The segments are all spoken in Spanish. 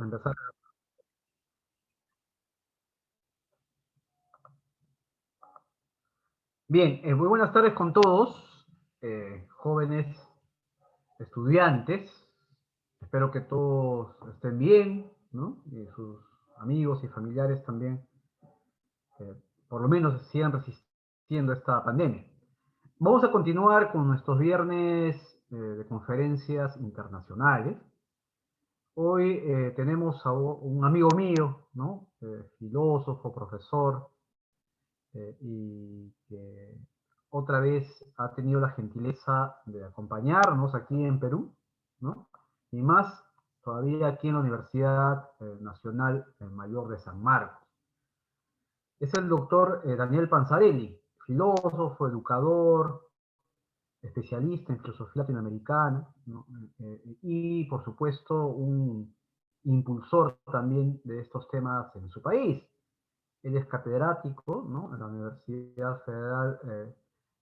Empezar. Bien, muy buenas tardes con todos, jóvenes estudiantes. Espero que todos estén bien, ¿no? Y sus amigos y familiares también, eh, por lo menos sigan resistiendo esta pandemia. Vamos a continuar con nuestros viernes de conferencias internacionales. Hoy tenemos a un amigo mío, ¿no? Filósofo, profesor, y que otra vez ha tenido la gentileza de acompañarnos aquí en Perú, ¿no? Y más todavía aquí en la Universidad Nacional Mayor de San Marcos. Es el doctor Daniel Panzarelli, filósofo, educador, especialista en filosofía latinoamericana, ¿no? Y por supuesto un impulsor también de estos temas en su país. Él es catedrático, ¿no?, en la Universidad Federal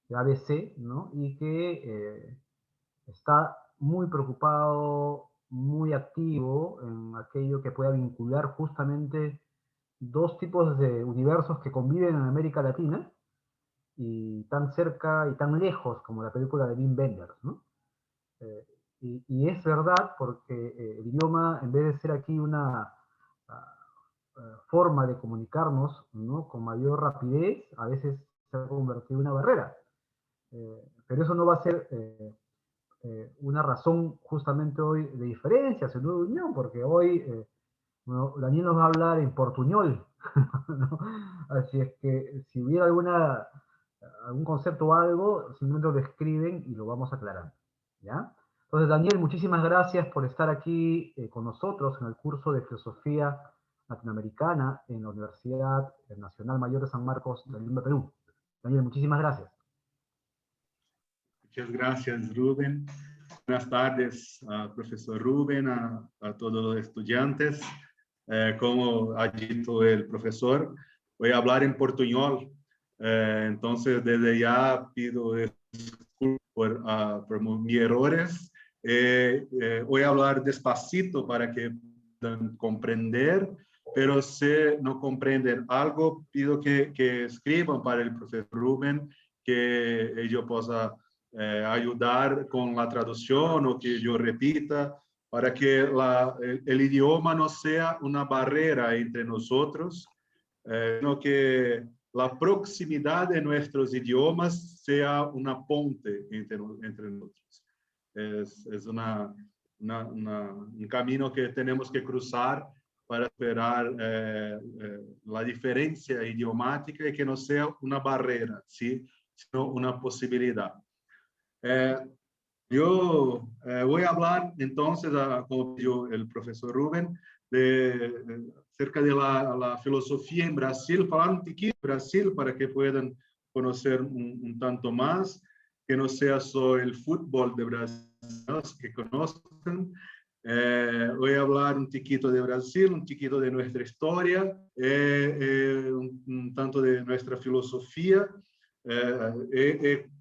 de ABC, ¿no?, y que está muy preocupado, muy activo en aquello que pueda vincular justamente dos tipos de universos que conviven en América Latina y tan cerca y tan lejos como la película de Wim Wenders, ¿no? Eh, y es verdad porque el idioma, en vez de ser aquí una forma de comunicarnos, ¿no?, con mayor rapidez, a veces se ha convertido en una barrera. Pero eso no va a ser una razón justamente hoy de diferencia, sino de unión, porque hoy bueno, Daniel nos va a hablar en portuñol, ¿no? Así es que si hubiera algún concepto o algo, simplemente lo escriben y lo vamos aclarando, ¿ya? Entonces, Daniel, muchísimas gracias por estar aquí con nosotros en el curso de Filosofía Latinoamericana en la Universidad Nacional Mayor de San Marcos de Lima, Perú. Daniel, muchísimas gracias. Muchas gracias, Rubén. Buenas tardes, profesor Rubén, a todos los estudiantes. Como ha dicho el profesor, voy a hablar en portuñol. Entonces, desde ya pido disculpas por mis errores. Voy a hablar despacito para que puedan comprender, pero si no comprenden algo, pido que escriban para el profesor Rubén, que yo pueda ayudar con la traducción o que yo repita, para que el idioma no sea una barrera entre nosotros, sino que la proximidad de nuestros idiomas sea una ponte entre nosotros. Es un camino que tenemos que cruzar para esperar la diferencia idiomática y que no sea una barrera, ¿sí?, sino una posibilidad. Yo voy a hablar entonces, como dijo el profesor Rubén, acerca de la filosofía en Brasil, falar un poquito de Brasil para que puedan conocer un tanto más, que no sea solo el fútbol de Brasil, que conozcan. Voy a hablar un poquito de Brasil, un poquito de nuestra historia, un tanto de nuestra filosofía.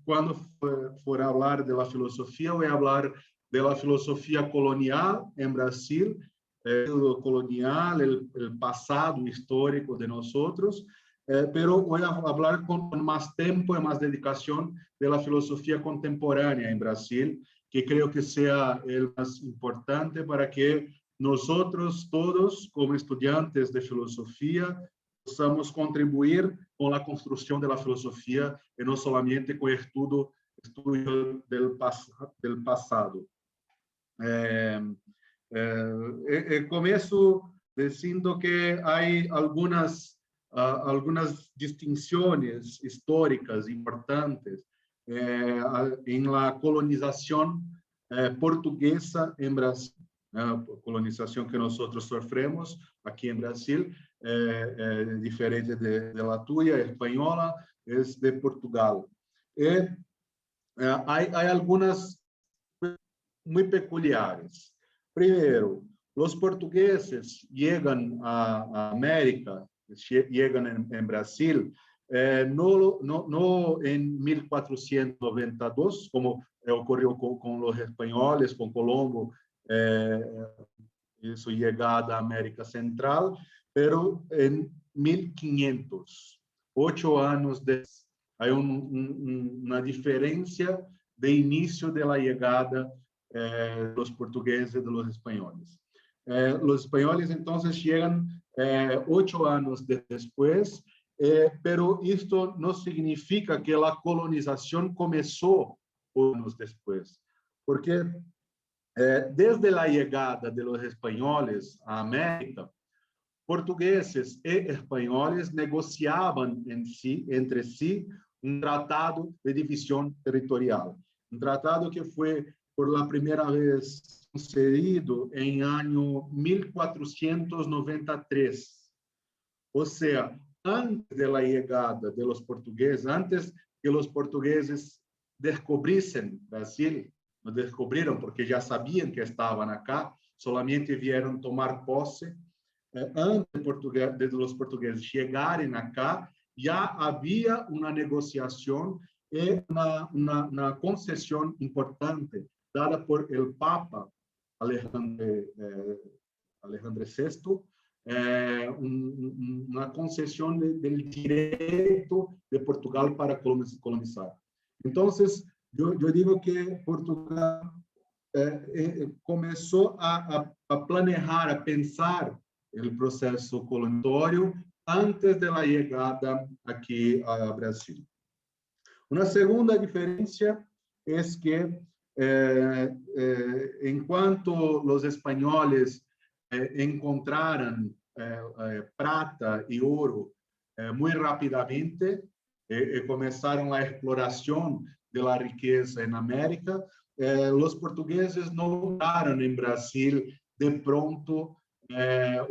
Cuando for hablar de la filosofía, voy a hablar de la filosofía colonial en Brasil, lo colonial, el pasado histórico de nosotros, pero voy a hablar con más tiempo y más dedicación de la filosofía contemporánea en Brasil, que creo que sea el más importante para que nosotros todos, como estudiantes de filosofía, possamos contribuir com a construção da filosofia e não somente com o estudo do passado. Começo dizendo que há algumas distinções históricas importantes em la colonização portuguesa em Brasil, a colonização que nós sofremos aqui em Brasil. Diferente de la tuya, española, es de Portugal. Hay algunas muy peculiares. Primero, los portugueses llegan a América, llegan en Brasil, no en 1492, como ocurrió con los españoles, con Colombo, y su llegada a América Central, pero en 1500, 8 años después, hay una diferencia de inicio de la llegada de los portugueses y de los españoles. Los españoles entonces llegan 8 años después, pero esto no significa que la colonización comenzó años después, porque desde la llegada de los españoles a América, portugueses y españoles negociaban entre sí un tratado de división territorial, un tratado que fue por la primera vez concedido en año 1493. O sea, antes de la llegada de los portugueses, antes que los portugueses descubriesen Brasil, no descubrieron porque ya sabían que estaban acá, solamente vieron tomar posse. Antes de los portugueses llegarem acá, ya había una negociación y una concesión importante dada por el Papa Alejandro VI, una concesión del derecho de Portugal para colonizar. Entonces, yo digo que Portugal comenzó a planear, a pensar el proceso colonizario antes de la llegada aquí a Brasil. Una segunda diferencia es que en cuanto los españoles encontraran plata y oro muy rápidamente, comenzaron la exploración de la riqueza en América, los portugueses no encontraron en Brasil de pronto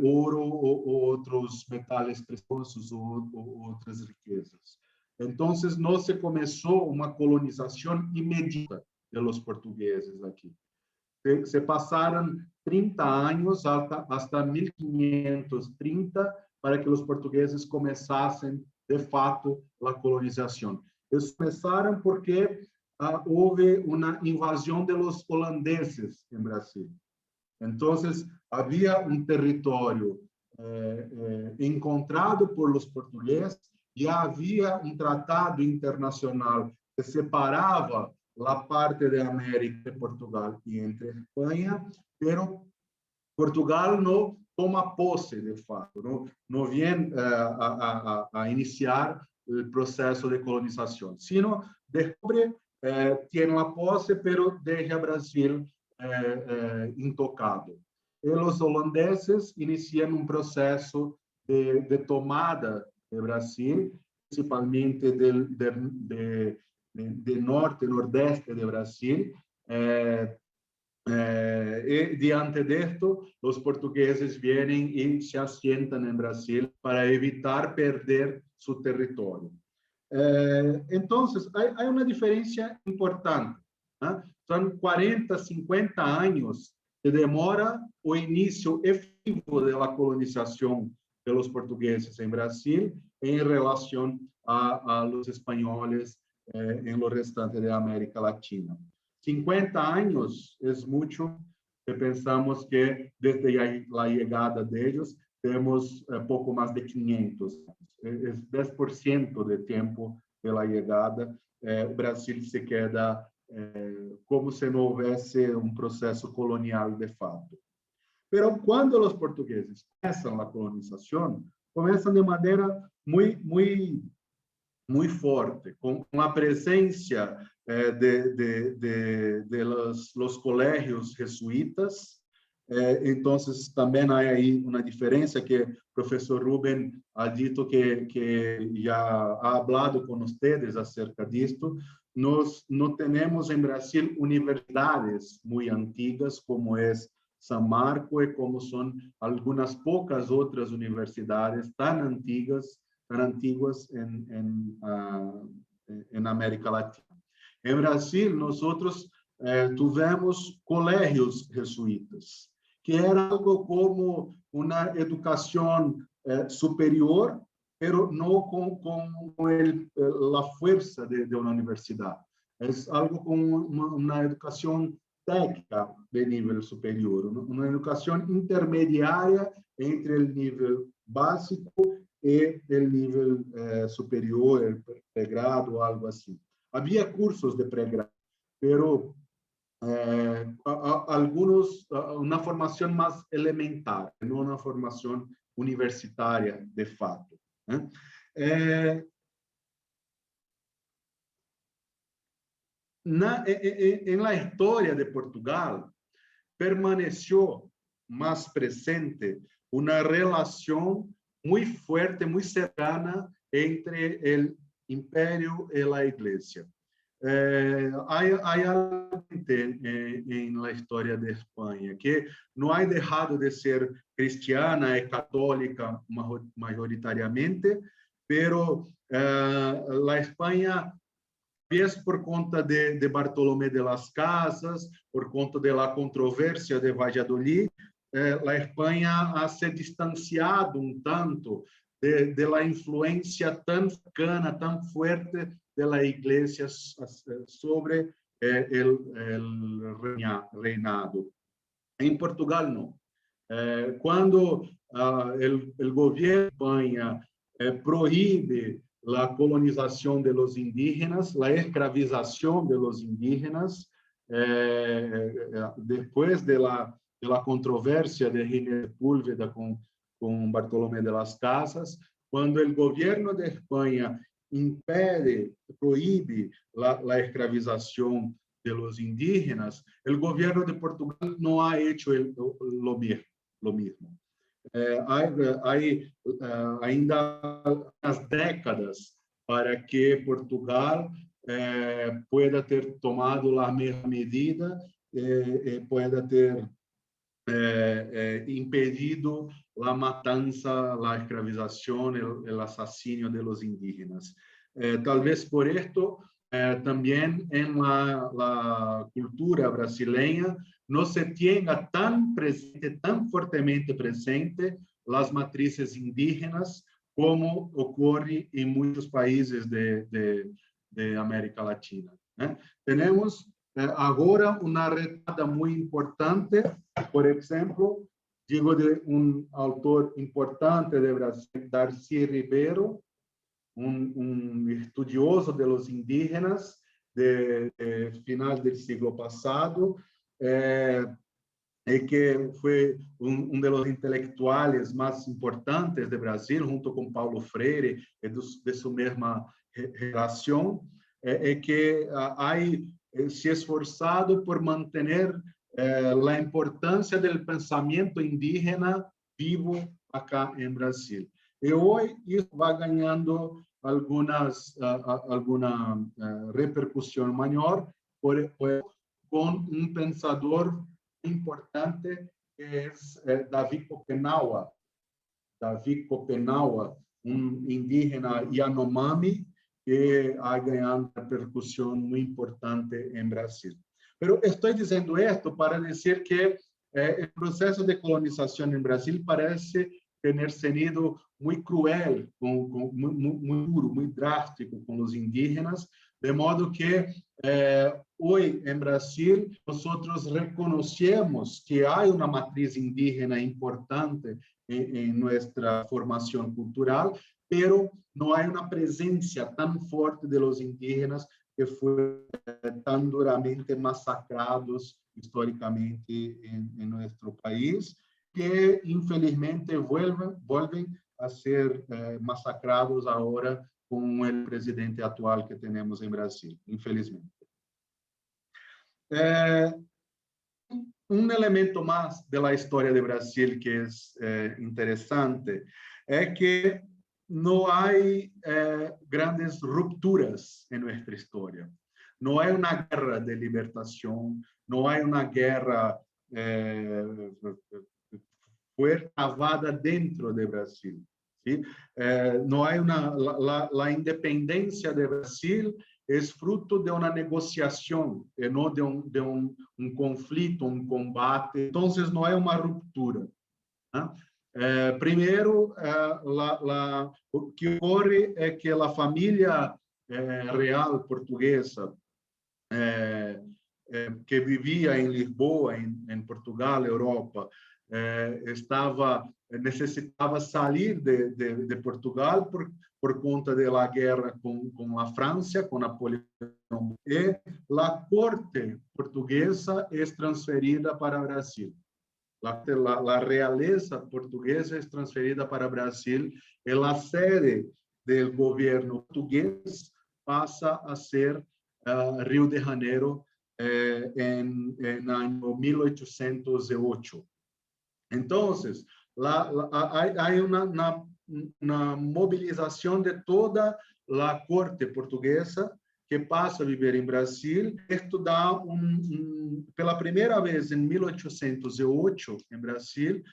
oro o otros metales preciosos o otras riquezas. Entonces, no se comenzó una colonización inmediata de los portugueses aquí. Se pasaron 30 años hasta 1530 para que los portugueses comenzasen de fato la colonización. Ellos comenzaron porque hubo una invasión de los holandeses en Brasil. Entonces, había un territorio encontrado por los portugueses, ya había un tratado internacional que separaba la parte de América de Portugal y entre España, pero Portugal no toma posse de fato, no viene a iniciar el proceso de colonización, sino descubre, tiene la posse, pero deja Brasil intocado. E los holandeses inician un proceso de tomada de Brasil, principalmente de norte, nordeste de Brasil. Y diante de esto, los portugueses vienen y se asientan en Brasil para evitar perder su territorio. Entonces, hay una diferencia importante. Son 40, 50 años que demora o inicio efectivo de la colonización de los portugueses en Brasil en relación a los españoles en lo restante de América Latina. 50 años es mucho, que pensamos que desde la llegada de ellos tenemos poco más de 500. Es 10% de tiempo de la llegada. Brasil se queda como si no hubiese un proceso colonial de fato. Pero cuando los portugueses comienzan la colonización, comienzan de manera muy fuerte, con la presencia de los colegios jesuitas. Entonces, también hay ahí una diferencia que el profesor Rubén ha dicho que ya ha hablado con ustedes acerca de esto. No tenemos en Brasil universidades muy antiguas como es San Marco y como son algunas pocas otras universidades tan antiguas en América Latina. En Brasil, nosotros tuvimos colegios jesuitas, que era algo como una educación superior, pero no con la fuerza de una universidad. Es algo como una educación técnica de nível superior, uma educação intermediária entre o nível básico e o nível superior, el pregrado, algo assim. Havia cursos de pregrado, pero algunos, uma formação mais elementar, não uma formação universitária de fato. En la historia de Portugal, permaneció más presente una relación muy fuerte, muy cercana entre el imperio y la iglesia. Hay algo en la historia de España que no ha dejado de ser cristiana y católica mayoritariamente, pero la España, talvez por conta de Bartolomé de las Casas, por conta da controvérsia de Valladolid, a Espanha ha se distanciado tanto de la influência tão cercana, tão forte da Igreja sobre o reinado. Em Portugal, não. Quando o governo de Espanha proíbe la colonización de los indígenas, la esclavización de los indígenas, después de la controversia de René Sepúlveda con Bartolomé de las Casas, cuando el gobierno de España impede, prohíbe la esclavización de los indígenas, el gobierno de Portugal no ha hecho lo mismo. Hay ainda umas décadas para que Portugal pueda ter tomado a mesma medida, pueda ter impedido a matança, a escravização, o assassínio de los indígenas. Talvez por esto, também en la cultura brasileña no se tenga tan presente, tan fuertemente presente las matrices indígenas como ocurre en muchos países de América Latina. Tenemos agora uma retomada muito importante, por exemplo, digo de um autor importante de Brasil, Darcy Ribeiro, estudioso de los indígenas de final del siglo pasado, que foi de los intelectuales más importantes de Brasil, junto com Paulo Freire, de sua mesma geração, que ha se esforçado por manter a importância do pensamento indígena vivo acá em Brasil. E hoje isso vai ganhando alguma repercussão maior com pensador importante que é Davi Kopenawa. Davi Kopenawa, indígena Yanomami, que ha ganhado repercussão muito importante em Brasil. Mas estou dizendo isto para dizer que o processo de colonização em Brasil parece ter sido muito cruel, muito duro, muito drástico com os indígenas, de modo que hoje em Brasil nós reconhecemos que há uma matriz indígena importante em nossa formação cultural, pero não há uma presença tão forte de los indígenas que foram tão duramente massacrados historicamente em nosso país, que infelizmente volvem a ser massacrados agora com o presidente atual que temos em Brasil, infelizmente. Elemento mais da história de Brasil que é interessante é que não há grandes rupturas em nossa história. Não há uma guerra de libertação, não há uma guerra foi travada dentro do Brasil. ¿Sí? No hay la independencia de Brasil es fruto de una negociación, no de un conflicto, un combate. Entonces no hay una ruptura. Primero, lo que ocurre es que la familia real portuguesa que vivia em Lisboa, em Portugal, Europa, necessitava sair de Portugal por conta da guerra com a França, com Napoleão, e a corte portuguesa é transferida para o Brasil. A realeza portuguesa é transferida para o Brasil e a sede do governo português passa a ser Rio de Janeiro em ano 1808. Então, há uma mobilização de toda a corte portuguesa que passa a viver em Brasil. Isto dá pela primeira vez em 1808 em Brasil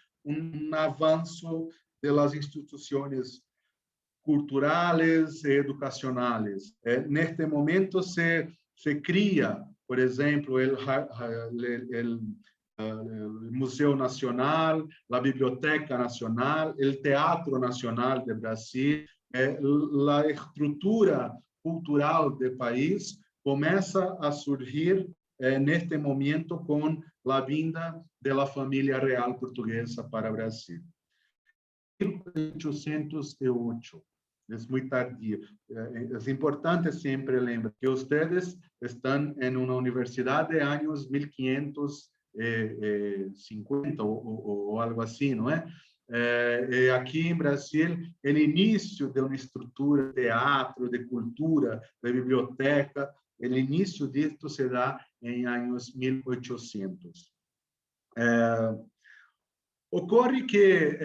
avanço das instituições culturais e educacionais. Neste momento se cria, por exemplo, o Museu Nacional, a Biblioteca Nacional, o Teatro Nacional de Brasil, a estrutura cultural do país começa a surgir neste momento com a vinda da família real portuguesa para o Brasil. 1808. É muito tardio. É importante sempre lembrar que vocês estão em uma universidade de anos 1550 ou algo assim, não é? Aqui em Brasil, o início de uma estrutura de teatro, de cultura, de biblioteca, o início disso se dá em anos 1800. Ocorre que,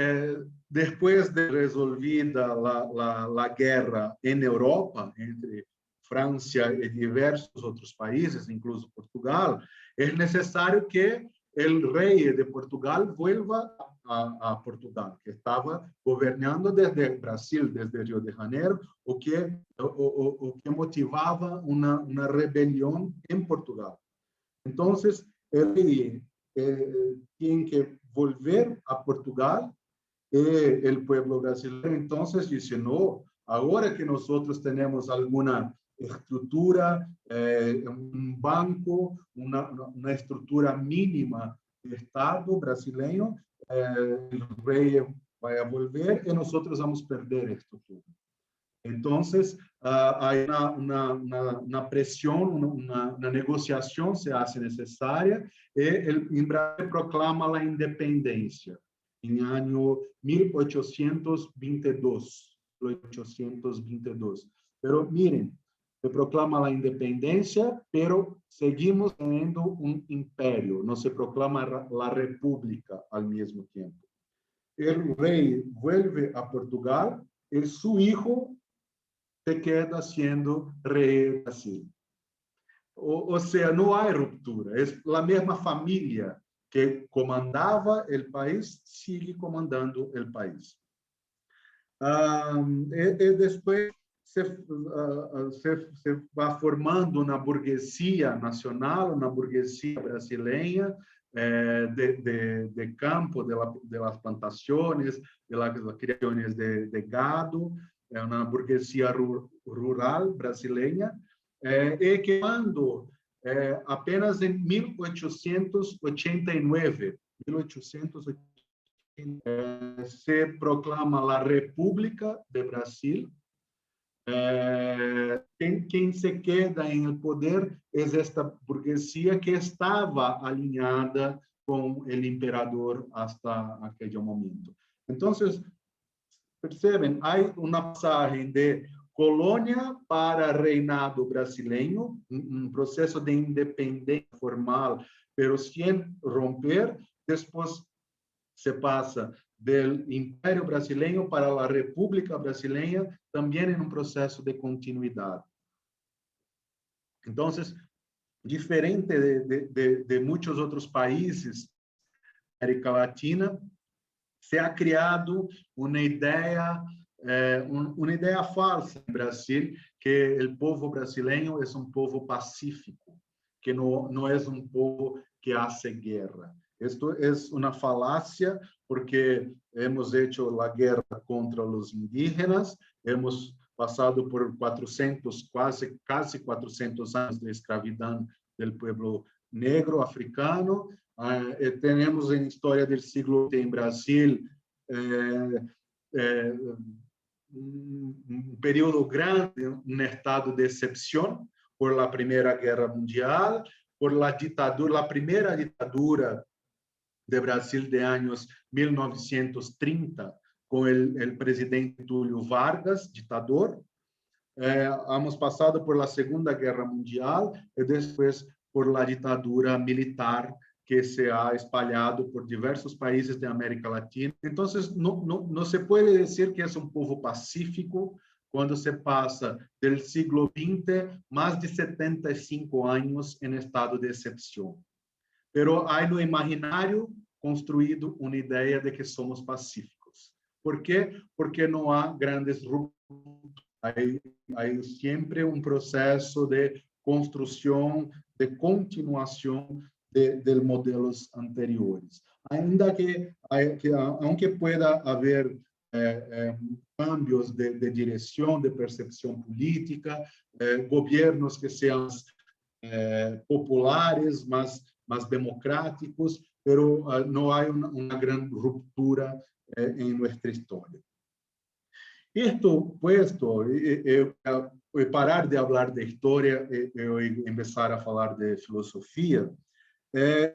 depois de resolvida a guerra em Europa, entre França e diversos outros países, incluso Portugal, é necessário que o rei de Portugal vuelva a Portugal, que estava governando desde Brasil, desde Rio de Janeiro, o que motivava uma rebelião em Portugal. Então, ele tem que volver a Portugal e o povo brasileiro então disse: não, agora que nós temos alguma estrutura, banco, uma estrutura mínima do Estado brasileiro, o rei vai volver e nós vamos perder isto tudo. Então, há uma pressão, uma negociação se faz necessária e o Brasil proclama a independência em ano 1822. Pero miren, se proclama a independência, pero seguimos tendo um império, não se proclama a república ao mesmo tempo. O rei vuelve a Portugal e seu filho se queda sendo rei do Brasil. Ou seja, não há ruptura. É a mesma família que comandava o país, sigue comandando o país. E depois se vai formando uma burguesia nacional, uma burguesia brasileira, de campo, de las plantações, de las criações de gado, uma burguesia rural brasileira, e que quando apenas em 1889, se proclama a República de Brasil. Quem se queda em el poder é esta burguesia que estava alinhada com o imperador hasta aquele momento. Então, percebem, há uma passagem de colônia para reinado brasileiro, um processo de independência formal, mas sem romper. Depois se passa do Império Brasileiro para a República Brasileira, também em um processo de continuidade. Então, diferente de muitos outros países da América Latina, se ha criado uma ideia falsa no Brasil, que o povo brasileiro é um povo pacífico, que não é um povo que hace guerra. Isto é uma falácia, porque hemos hecho a guerra contra os indígenas, hemos passado por 400, quase 400 anos de escravidão do povo negro africano. Tenemos en historia del siglo XX en Brasil un periodo grande, un estado de excepción por la Primera Guerra Mundial, por la dictadura, la primera dictadura de Brasil de años 1930, con el presidente Túlio Vargas, ditador. Hemos pasado por la Segunda Guerra Mundial y después por la dictadura militar que se ha espalhado por diversos países de América Latina. Entonces, no se puede decir que es un povo pacífico cuando se pasa del siglo XX más de 75 años en estado de excepción. Pero hay no imaginario construído una idea de que somos pacíficos. ¿Por qué? Porque no hay grandes rupturas. Hay siempre un proceso de construcción, de continuación de modelos anteriores. Aunque pueda haber cambios de dirección, de percepción política, gobiernos que sean populares, más democráticos, pero no hay una gran ruptura en nuestra historia. Esto puesto, parar de hablar de historia e começar a falar de filosofia,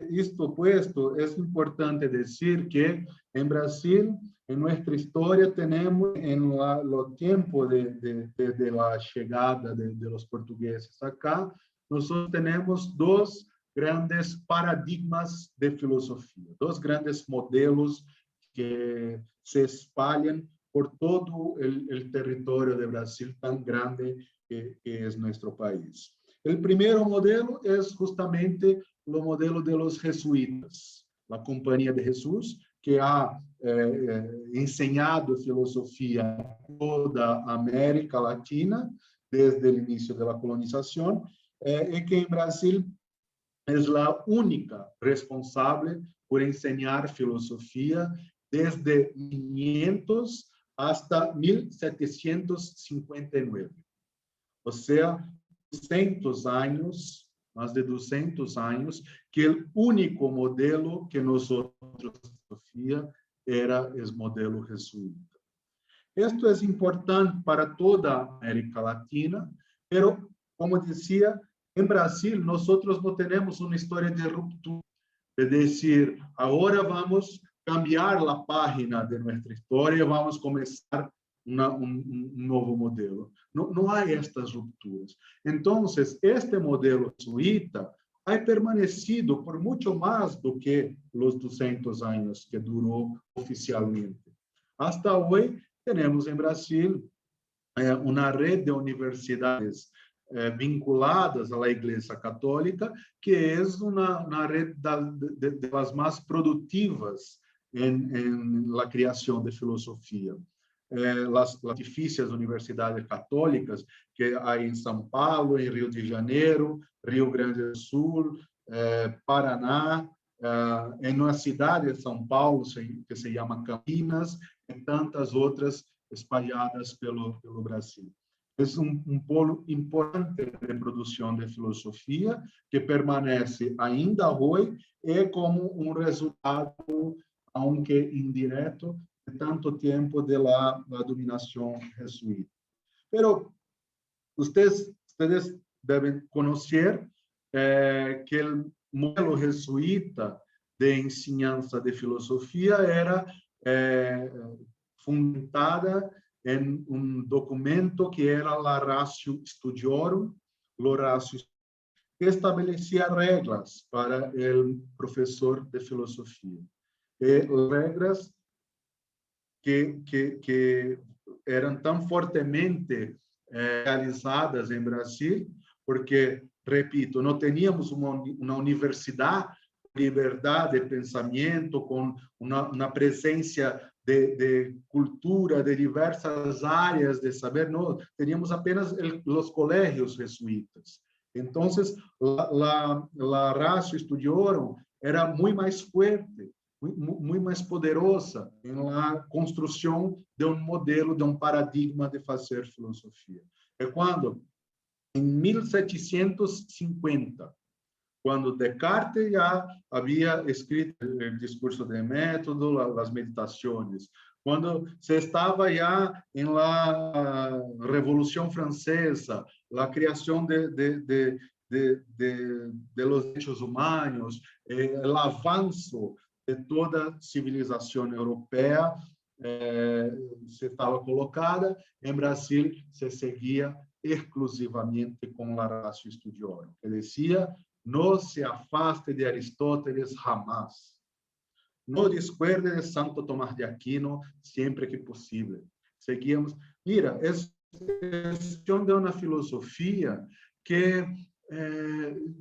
isto puesto, es importante decir que en Brasil, en nuestra historia, tenemos en lo tiempo de la llegada de los portugueses acá, nosotros tenemos dos grandes paradigmas de filosofía, dos grandes modelos que se espalhan por todo el territorio de Brasil tan grande que es nuestro país. El primer modelo es justamente el modelo de los jesuitas, la Compañía de Jesús, que ha enseñado filosofía a toda América Latina desde el inicio de la colonización, y que en Brasil es la única responsable por enseñar filosofía desde 500 hasta 1759. O sea, 200 años, más de 200 años, que el único modelo que nosotros filosofía era el modelo jesuita. Esto es importante para toda América Latina, pero, como decía, en Brasil nosotros no tenemos una historia de ruptura, es decir, ahora vamos cambiar la página de nuestra historia, vamos a comenzar un nuevo modelo. No hay estas rupturas. Entonces, este modelo jesuita ha permanecido por mucho más do que los 200 años que duró oficialmente. Hasta hoy tenemos en Brasil una red de universidades vinculadas a la Iglesia Católica, que es una red de las más productivas en la creación de filosofía. Las difíciles universidades católicas que hay en São Paulo, en Río de Janeiro, Rio Grande do Sul, Paraná, en una ciudad de São Paulo que se llama Campinas, y tantas otras espalhadas pelo Brasil. Es un polo importante de producción de filosofía que permanece ainda hoy como un resultado, aunque indirecto, de tanto tiempo de la dominación jesuita. Pero ustedes deben conocer que el modelo jesuita de enseñanza de filosofía era fundamentada en un documento que era la Ratio Studiorum, que establecía reglas para el profesor de filosofía. Reglas que eran tan fuertemente realizadas en Brasil, porque, repito, no teníamos una universidad de libertad de pensamiento, con una presencia de cultura, de diversas áreas de saber, no, teníamos apenas los colegios jesuitas. Entonces, la Ratio Studiorum era muy más fuerte, muy más poderosa en la construcción de un modelo, de un paradigma de hacer filosofía. Es cuando, en 1750, Cuando Descartes ya había escrito el discurso de método, las meditaciones, cuando se estaba ya en la Revolución Francesa, la creación de los derechos humanos, el avance de toda civilización europea se estaba colocada, en Brasil se seguía exclusivamente con la ratio studiorum, que decía: no se afaste de Aristóteles jamás. No descuerde de Santo Tomás de Aquino siempre que posible. Seguíamos. Mira, es cuestión de una filosofía que,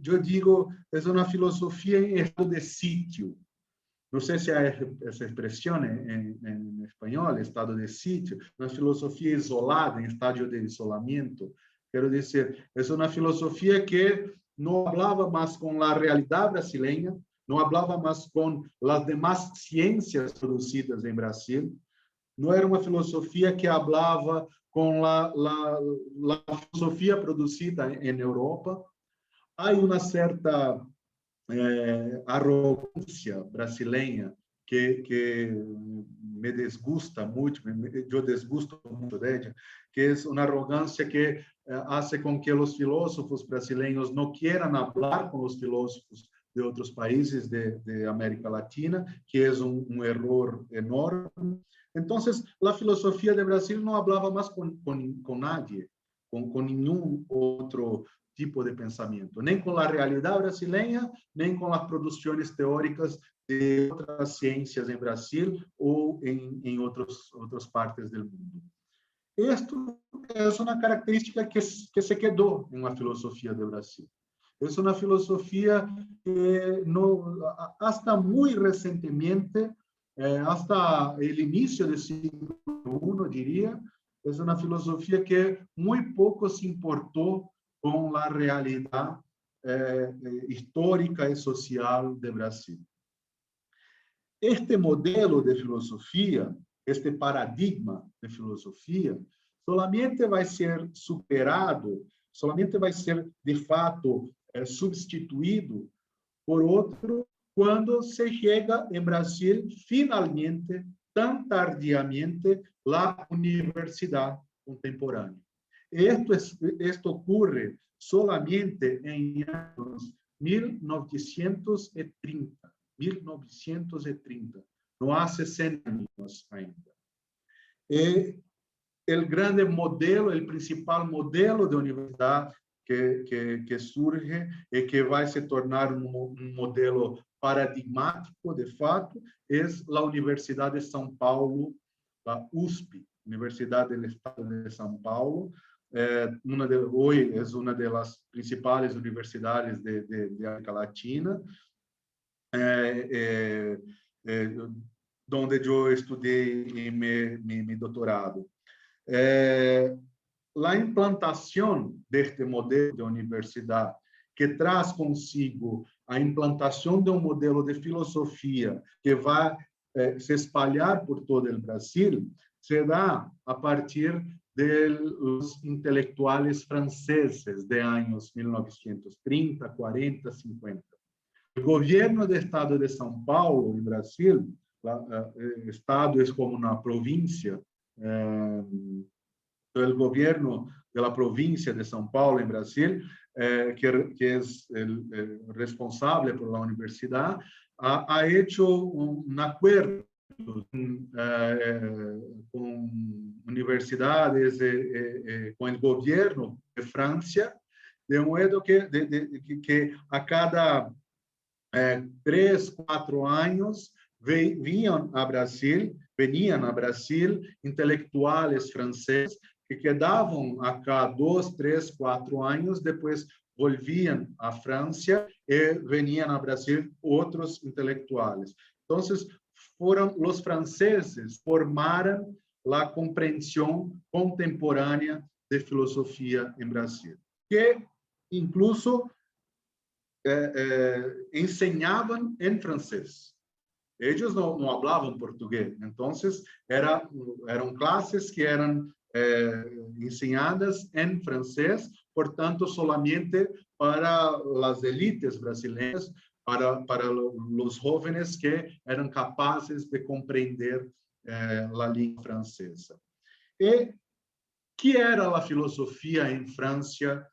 yo digo, es una filosofía en estado de sitio. No sé si hay esa expresión en español, estado de sitio. Una filosofía isolada, en estadio de isolamiento. Quiero decir, es una filosofía que no hablaba más con la realidad brasileña, no hablaba más con las demás ciencias producidas en Brasil, no era una filosofía que hablaba con la filosofía producida en Europa. Hay una cierta arrogância brasileña que me desgusta mucho, yo desgusto mucho de ella, que es una arrogancia que hace con que los filósofos brasileños no quieran hablar con los filósofos de otros países de América Latina, que es un error enorme. Entonces, la filosofía de Brasil no hablaba más con nadie, con ningún otro tipo de pensamiento, nem com a realidade brasileira, nem com as produções teóricas de outras ciências em Brasil ou em outras partes do mundo. Isto é uma característica que se quedou em uma filosofia do Brasil. É uma filosofia que, hasta muito recentemente, hasta o início do século I, diria, é uma filosofia que muito pouco se importou com a realidade histórica e social do Brasil. Este modelo de filosofia, este paradigma de filosofia, solamente vai ser superado, solamente vai ser, de fato, substituído por outro quando se chega em Brasil, finalmente, tão tardiamente, a universidade contemporânea. Esto ocurre solamente en años 1930, 1930, no hace 100 años ainda. El grande modelo, el principal modelo de universidad que surge y que va a se tornar un modelo paradigmático, de fato, es la Universidad de São Paulo, la USP, Universidad del Estado de São Paulo. Hoy es una de las principales universidades de América Latina, donde yo estudié mi doctorado. La implantación de este modelo de universidad, que traz consigo a implantação de um modelo de filosofia que vai se espalhar por todo o Brasil, se dá a partir de los intelectuales franceses de años 1930, 40, 50. El gobierno del Estado de São Paulo, en Brasil, el Estado es como una provincia, el gobierno de la provincia de São Paulo, en Brasil, que es el responsable por la universidad, ha hecho un acuerdo com universidades, com o governo de França, de modo que a cada 3, 4 anos veniam a Brasil intelectuais franceses que quedavam acá 2, 3, 4 anos, depois volviam à França e veniam a Brasil outros intelectuais. Então, foram os franceses formaram a compreensão contemporânea de filosofia em Brasil, que incluso ensinavam em francês. Eles não falavam português, então eram classes que eram enseñadas en francés, por tanto, solamente para las élites brasileñas, para los jóvenes que eran capaces de comprender la língua francesa. E que era a filosofia em França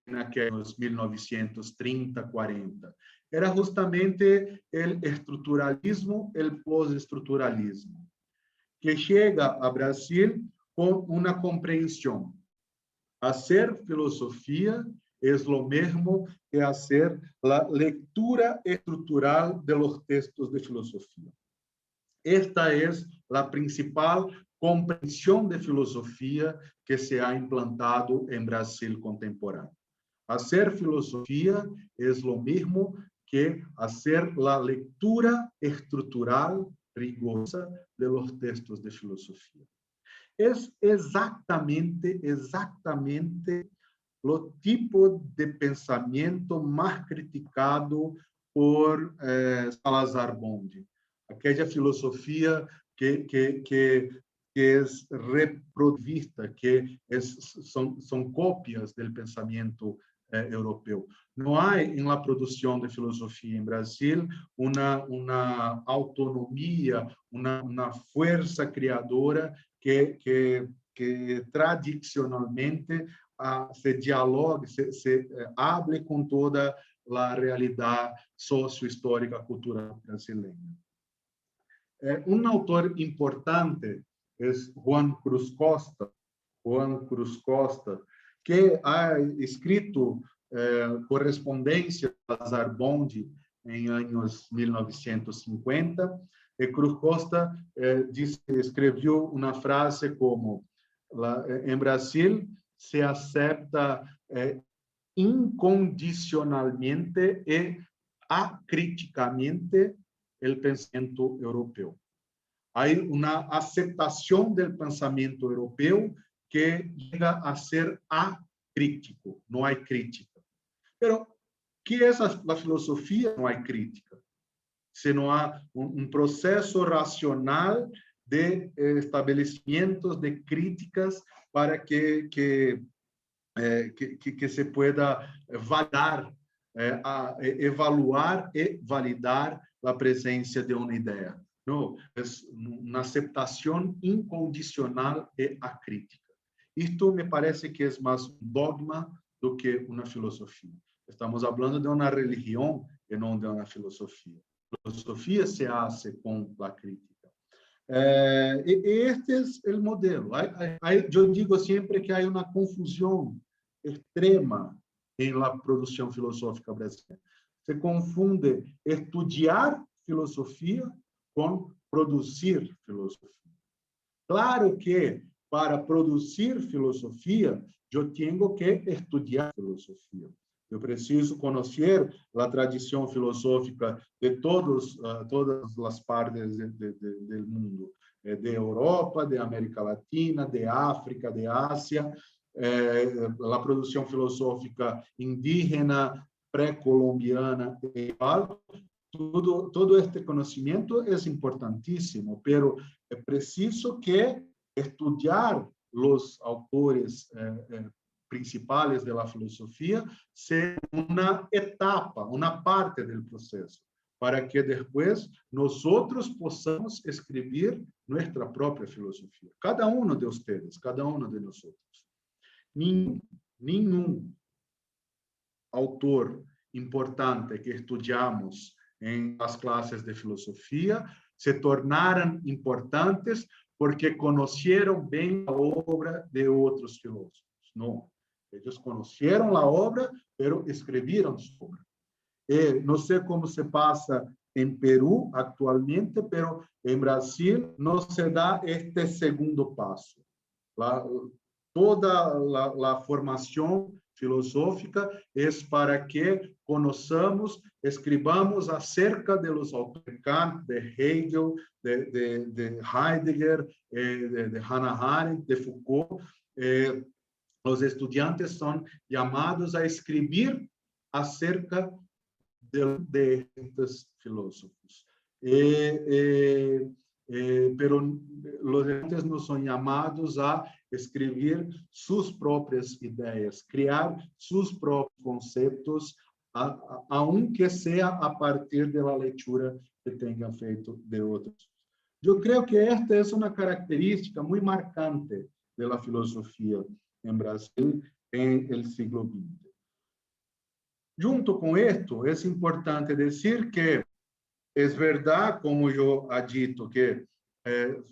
naqueles 1930, 40? Era justamente o estruturalismo, o pós-estruturalismo, que chega a Brasil com uma compreensão. Hacer filosofia é o mesmo que hacer a leitura estrutural de los textos de filosofia. Esta é a principal compreensão de filosofia que se ha implantado em Brasil contemporâneo. Hacer filosofia é o mesmo que hacer a leitura estrutural rigurosa de los textos de filosofia. É exatamente o tipo de pensamento mais criticado por Salazar Bondi. Aquela filosofia que é reproduzida, que são cópias do pensamento europeu. Não há, na produção de filosofia em Brasil, uma autonomia, uma força criadora que tradicionalmente se dialogue, se hable com toda a realidade socio-histórica cultural brasileira. Um autor importante é Juan Cruz Costa, que ha escrito correspondência a Salazar Bondi em anos 1950. E Cruz Costa escreveu uma frase como: em Brasil se aceita incondicionalmente e acriticamente o pensamento europeu. Há uma aceitação do pensamento europeu que chega a ser acrítico, não há crítica. Mas que é a filosofia? Não há crítica. Se não há um processo racional de estabelecimentos de críticas para que se pueda validar, evaluar e validar a presença de uma ideia. Não, é uma aceitação incondicional e acrítica. Isto me parece que é mais um dogma do que uma filosofia. Estamos falando de uma religião e não de uma filosofia. A filosofia se hace com a crítica. Este é o modelo. Eu digo sempre que há uma confusão extrema em la produção filosófica brasileira. Se confunde estudar filosofia com produzir filosofia. Claro que para produzir filosofia eu tenho que estudar filosofia. Eu preciso conhecer a tradição filosófica de todas as partes do mundo, de Europa, de América Latina, de África, de Ásia, a produção filosófica indígena, pré-colombiana e tal. Todo este conhecimento é importantíssimo, pero é preciso que estudar os autores principais da filosofia seja uma etapa, uma parte do processo, para que depois nós possamos escrever nossa própria filosofia. Cada um de vocês, cada um de nós. Nenhum autor importante que estudamos em as classes de filosofia se tornaram importantes porque conheceram bem a obra de outros filósofos. Não. Eles conheceram a obra, mas escreveram sobre. Não sei como se passa em Peru atualmente, mas em Brasil não se dá este segundo passo. Toda a formação filosófica é para que conheçamos, escrevamos acerca de los autores de Kant, de Hegel, de Heidegger, de Hannah Arendt, de Foucault. Os estudantes são chamados a escrever acerca de estes filósofos. Pero los estudiantes no son llamados a escribir sus propias ideas, crear sus propios conceptos, aunque sea a partir de la lectura que tengan feito de otros. Yo creo que esta es una característica muy marcante de la filosofía en Brasil en el siglo XX. Junto con esto, es importante decir que es verdad, como yo he dicho, que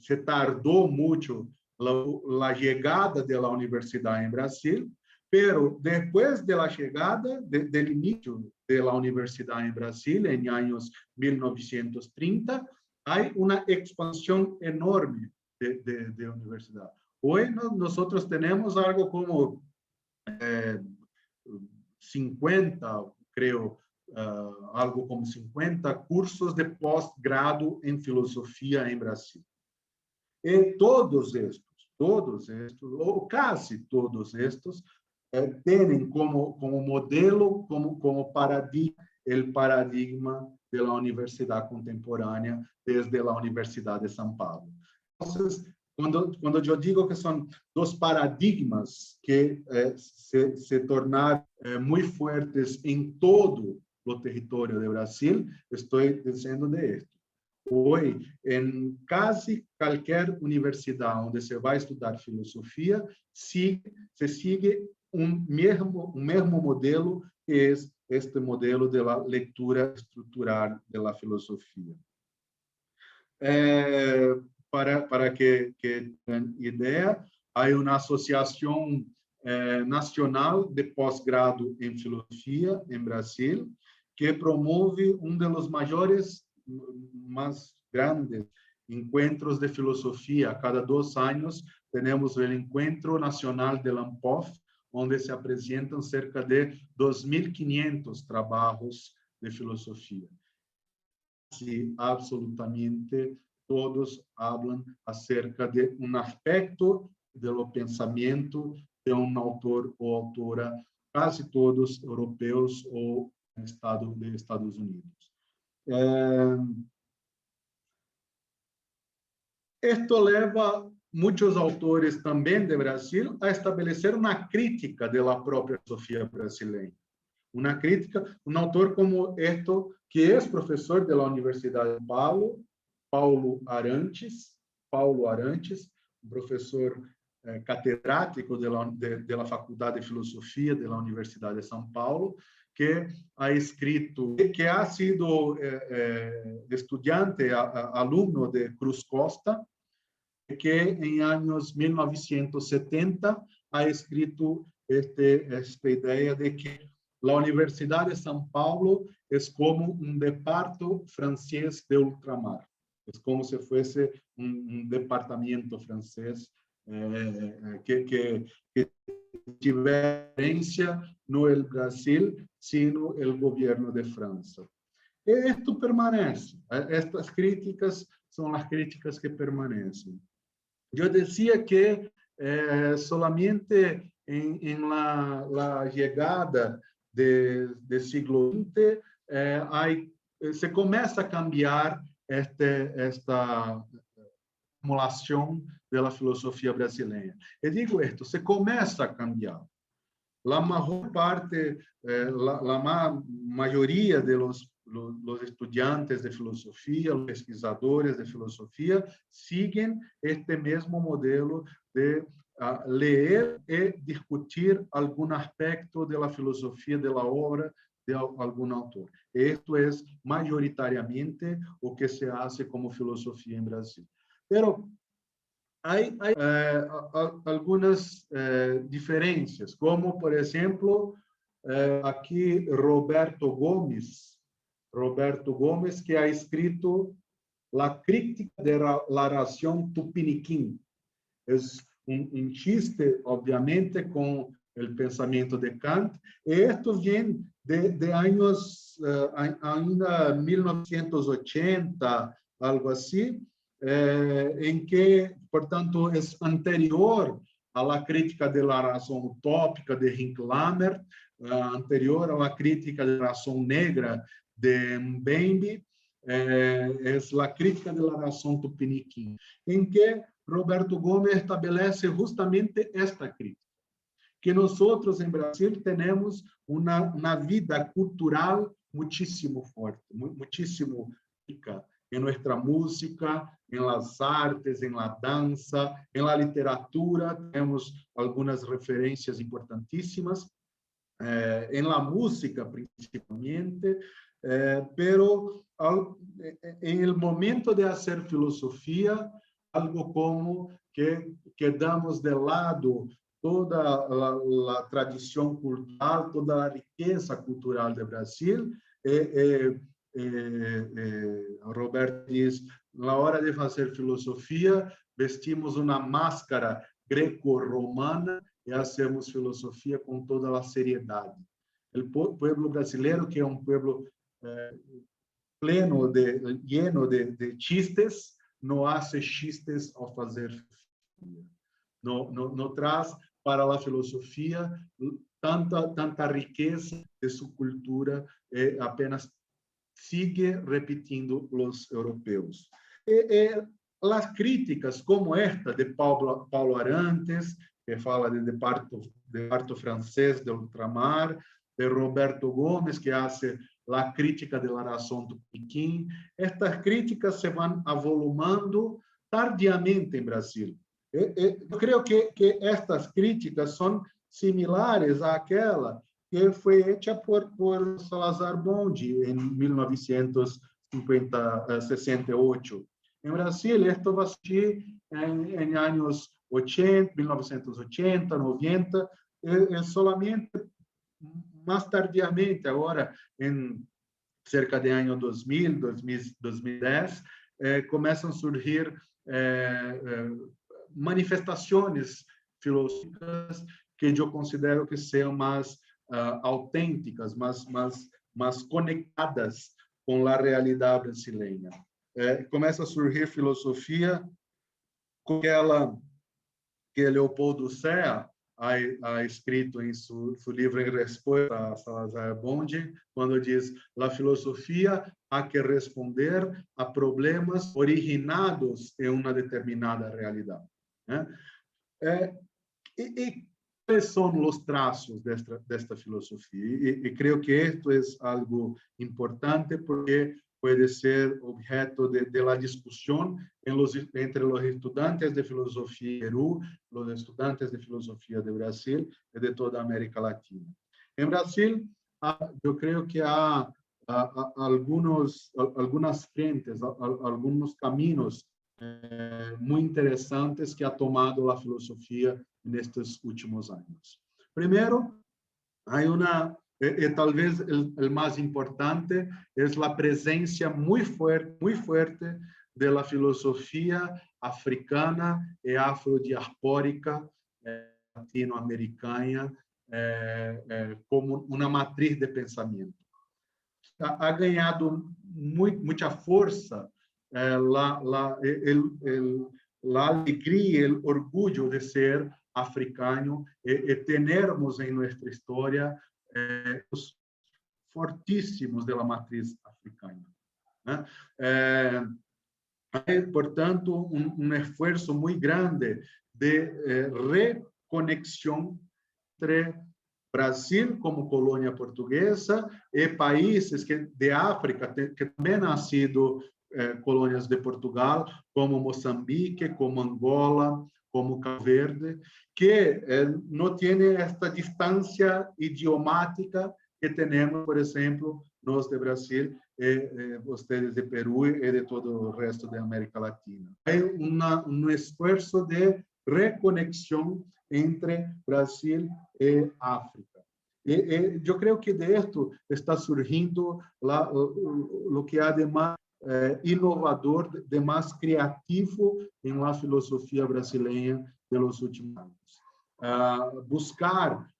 se tardó mucho la llegada de la universidad en Brasil, pero después de la llegada del inicio de la universidad en Brasil, en años 1930, hay una expansión enorme de universidad. Hoy nosotros tenemos algo como 50, creo, algo como 50 cursos de posgrado en filosofía en Brasil. Y todos estos, o casi todos estos, tienen como modelo, como paradigma, el paradigma de la universidad contemporánea desde la Universidad de São Paulo. Entonces, cuando yo digo que son dos paradigmas que se tornaron muy fuertes en todo el territorio de Brasil, estoy diciendo de esto. Hoy, en casi cualquier universidad donde se va a estudiar filosofía, se sigue un mismo modelo, que es este modelo de la lectura estructural de la filosofía. Para que tengan idea, hay una asociación nacional de posgrado en filosofía en Brasil, que promueve uno de los mayores, más grandes encuentros de filosofía. Cada 2 años tenemos el Encuentro Nacional del ANPOF, donde se presentan cerca de 2.500 trabajos de filosofía. Sí, absolutamente todos hablan acerca de un aspecto del pensamiento de un autor o autora, casi todos europeos o de Estados Unidos. Esto lleva muchos autores también de Brasil a establecer una crítica de la propia filosofía brasileña. Una crítica, un autor como esto, que es profesor de la Universidad de Paulo Arantes, un profesor catedrático de la Facultad de Filosofía de la Universidad de São Paulo, que ha escrito, que ha sido estudiante, alumno de Cruz Costa, que en años 1970 ha escrito esta idea de que la Universidad de São Paulo es como un departamento francés de ultramar. Es como si fuese un departamento francés que tiver herencia no el Brasil, sino el gobierno de Francia. Esto permanece. Estas críticas son las críticas que permanecen. Yo decía que solamente en la llegada del siglo XX se comienza a cambiar esta formulación de la filosofía brasileña. Y digo esto, se comienza a cambiar. La mayor parte, la mayoría de los estudiantes de filosofía, los pesquisadores de filosofía, siguen este mismo modelo de leer y discutir algún aspecto de la filosofía, de la obra de algún autor. Esto es mayoritariamente lo que se hace como filosofía en Brasil. Pero hay algunas diferencias, como por ejemplo, aquí Roberto Gómez, que ha escrito La crítica de la ración Tupiniquim. Es un chiste, obviamente, con el pensamiento de Kant. Esto viene de años, ainda 1980, algo así, en que, por tanto, es anterior a la crítica de la razón utópica de Henk Lammert, anterior a la crítica de la razón negra de Mbembe, es La crítica de la razón tupiniquim, en que Roberto Gómez estabelece justamente esta crítica, que nosotros en Brasil tenemos una vida cultural muchísimo fuerte, muchísimo rica, en nuestra música, en las artes, en la danza, en la literatura, tenemos algunas referencias importantísimas, en la música principalmente, pero en el momento de hacer filosofía, algo como que quedamos de lado toda la tradición cultural, toda la riqueza cultural de Brasil. Roberto diz, na hora de fazer filosofia, vestimos uma máscara greco-romana e hacemos filosofia com toda a seriedade. O pueblo brasileiro, que é um pueblo lleno de chistes, não hace chistes ao fazer filosofia. Não traz para a filosofia tanta riqueza de sua cultura, apenas sigue repetindo os europeus. As críticas como esta de Paulo Arantes, que fala de parto francês de ultramar, de Roberto Gómez, que hace a crítica de la razón tupiniquim, estas críticas se vão avolumando tardiamente em Brasil. Eu creio que estas críticas são similares àquela que foi feita por Salazar Bondi em 1968. Em Brasil, isto vai ser em anos 80, 1980, 90, e solamente mais tardiamente, agora em cerca de ano 2000, 2010, começam a surgir manifestações filosóficas que eu considero que são mais autênticas, mais conectadas com a realidade brasileira. Começa a surgir filosofia com aquela que Leopoldo Sea ha escrito em seu livro em resposta a Salazar Bondi, quando diz: a filosofia há que responder a problemas originados em uma determinada realidade. E quais são os traços desta filosofia? E creio que isto é algo importante porque pode ser objeto de la discussão entre os estudantes de filosofia de Peru, os estudantes de filosofia de Brasil e de toda a América Latina. Em Brasil, eu creio que há algumas frentes, alguns caminhos muito interessantes que ha tomado a filosofia nestes últimos anos. Primeiro, há talvez o mais importante, é a presença muito forte da filosofia africana e afrodiaspórica latino-americana como uma matriz de pensamento. Ha ganhado muita força a alegria, o orgulho de ser africano e termos em nossa história os fortíssimos da matriz africana. Portanto, esforço muito grande de reconexão entre Brasil como colônia portuguesa e países de África que também han sido colônias de Portugal, como Moçambique, como Angola, como Cabo Verde, que não têm esta distância idiomática que temos, por exemplo, nós de Brasil, vocês de Peru e de todo o resto da América Latina. Há esforço de reconexão entre Brasil e África. E eu creio que de esto está surgindo o que há de mais inovador, de mais criativo em la filosofia brasileira pelos últimos anos. Buscar,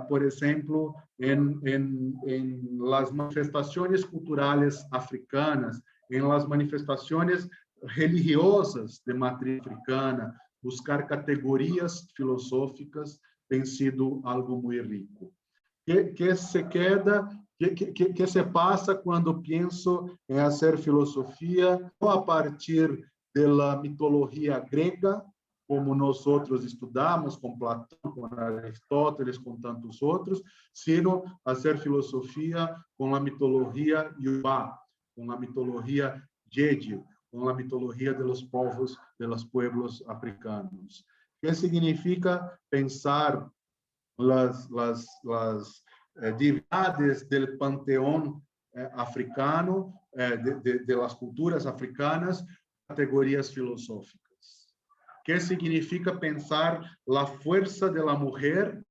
por exemplo, em las manifestações culturais africanas, em las manifestações religiosas de matriz africana, buscar categorias filosóficas tem sido algo muito rico. Que se queda que se passa quando penso em fazer filosofia não a partir da mitologia grega, como nós outros estudamos, com Platão, com Aristóteles, com tantos outros, sino fazer filosofia com a mitologia iorubá, com a mitologia Yedi, com a mitologia dos povos, dos pueblos africanos. Que significa pensar las divindades del panteón africano, de las culturas africanas, categorias filosóficas. Que significa pensar a força da mulher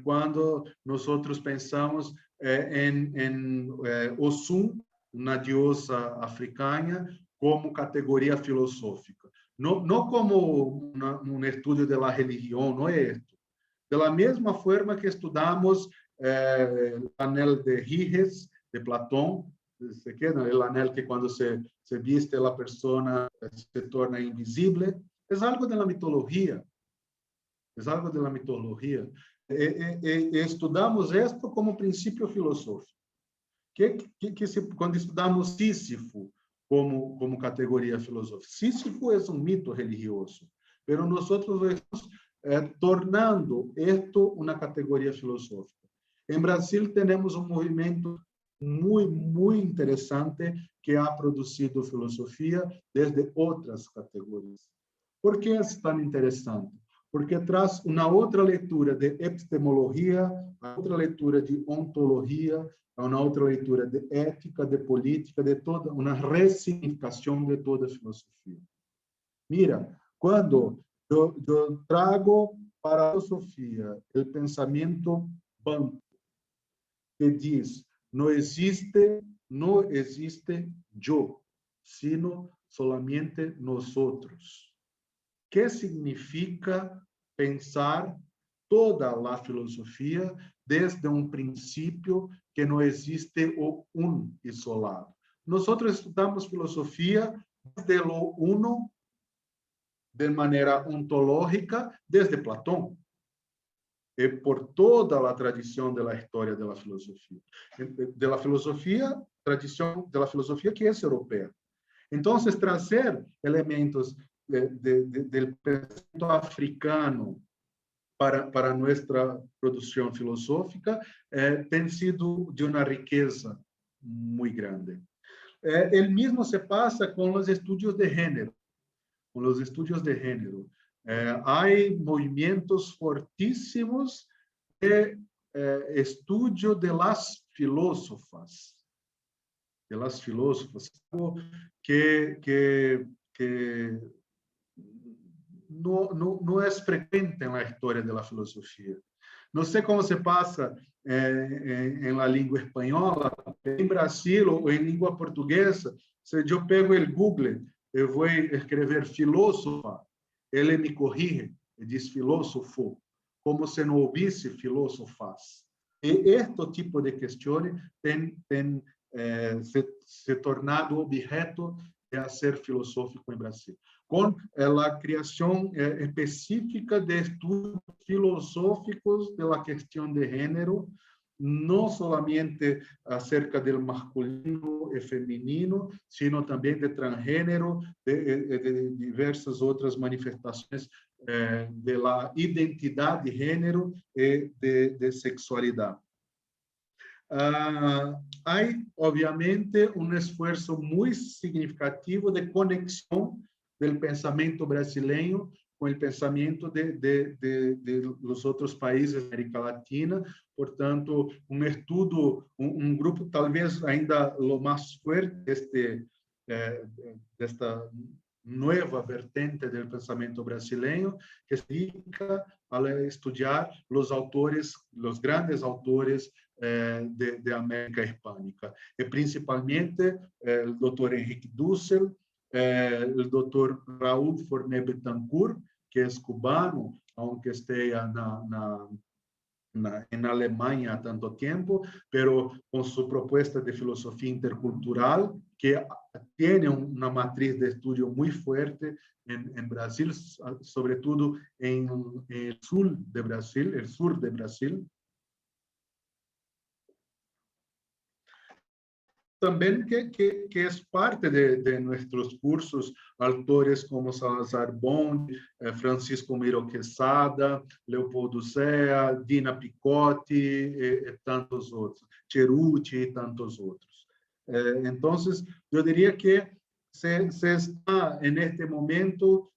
quando nós pensamos em Osun, uma diosa africana, como categoria filosófica. Não como um estudo da religião, não é isto. Da mesma forma que estudamos o anel de Giges, de Platão, o anel que quando se viste a pessoa se torna invisível, é algo da mitologia. É algo da mitologia. Estudamos isto como princípio filosófico. Quando estudamos Sísifo como categoria filosófica, Sísifo é um mito religioso, mas nós estamos tornando isto uma categoria filosófica. Em Brasil temos um movimento muito interessante que ha produzido filosofia desde outras categorias. Por que é tão interessante? Porque traz uma outra leitura de epistemologia, outra leitura de ontologia, uma outra leitura de ética, de política, de toda uma ressignificação de toda a filosofia. Mira, quando eu trago para a filosofia o pensamento banto, que diz: não existe eu, sino solamente nós outros. Que significa pensar toda a filosofia desde um princípio que não existe o isolado. Nós estudamos filosofia desde o uno, de maneira ontológica, desde Platão. E por toda a tradição da história da filosofia. Tradição da filosofia que é europeia. Então, trazer elementos do pensamento africano para nossa produção filosófica tem sido de uma riqueza muito grande. O mesmo se passa com os estudos de gênero. Com os estudos de gênero. Há movimentos fortíssimos de estudo de las filósofas. De las filósofas, que não é frequente na história da filosofia. Não sei como se passa em la língua espanhola, em Brasil ou em língua portuguesa. Se eu pego o Google, eu vou escrever filósofa, ele me corrige e diz filósofo, como se não houvesse filósofas. E este tipo de questões tem se tornado objeto de ser filosófico em Brasil, com a criação específica de estudos filosóficos da questão de gênero, não somente acerca do masculino e feminino, sino também de transgênero, de diversas outras manifestações da identidade de gênero e de sexualidade. Há, obviamente, um esforço muito significativo de conexão do pensamento brasileiro com o pensamento dos outros países da América Latina. Portanto, um estudo, um grupo talvez ainda o mais forte desta nova vertente do pensamento brasileiro, que se dedica a estudar os grandes autores de América Hispânica, e principalmente o Dr. Henrique Dussel, o Dr. Raúl Forné Betancourt, que é cubano, aunque esteja na Alemanha há tanto tempo, pero com sua proposta de filosofia intercultural, que tem uma matriz de estudo muito forte em Brasil, sobretudo em sul de Brasil, el sur de Brasil. también que es parte de nuestros cursos, autores como Salazar Bond, Francisco Miro Quesada, Leopoldo Sea, Dina Picotti, e tantos otros, Ceruti y tantos otros. Entonces, yo diría que se está en este momento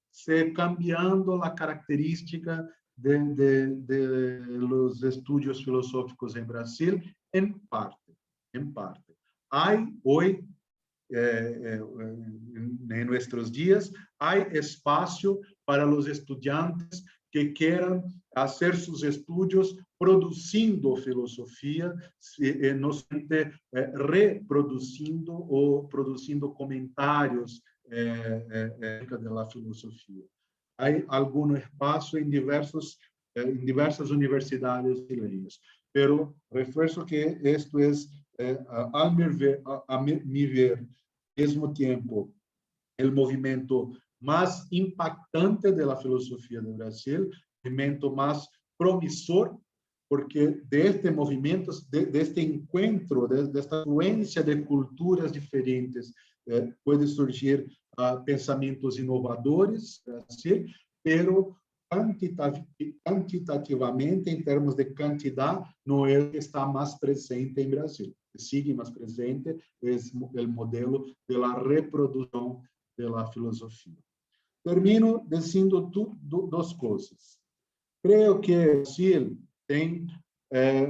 cambiando la característica de los estudios filosóficos en Brasil, en parte, en parte. Hay hoy, en nuestros días, hay espacio para los estudiantes que quieran hacer sus estudios produciendo filosofía, no solamente reproduciendo o produciendo comentarios acerca de la filosofía. Hay algún espacio en diversas universidades brasileñas, pero refuerzo que esto es, a mi ver, al mismo tiempo, el movimiento más impactante de la filosofía de Brasil, el movimiento más promisor, porque de este movimiento, de este encuentro, de esta influencia de culturas diferentes, puede surgir pensamientos inovadores, Brasil, pero quantitativamente, em termos de quantidade, não é o que está mais presente em Brasil. O que sigue mais presente é o modelo da reprodução da filosofia. Termino dizendo duas coisas. Creio que o Brasil tem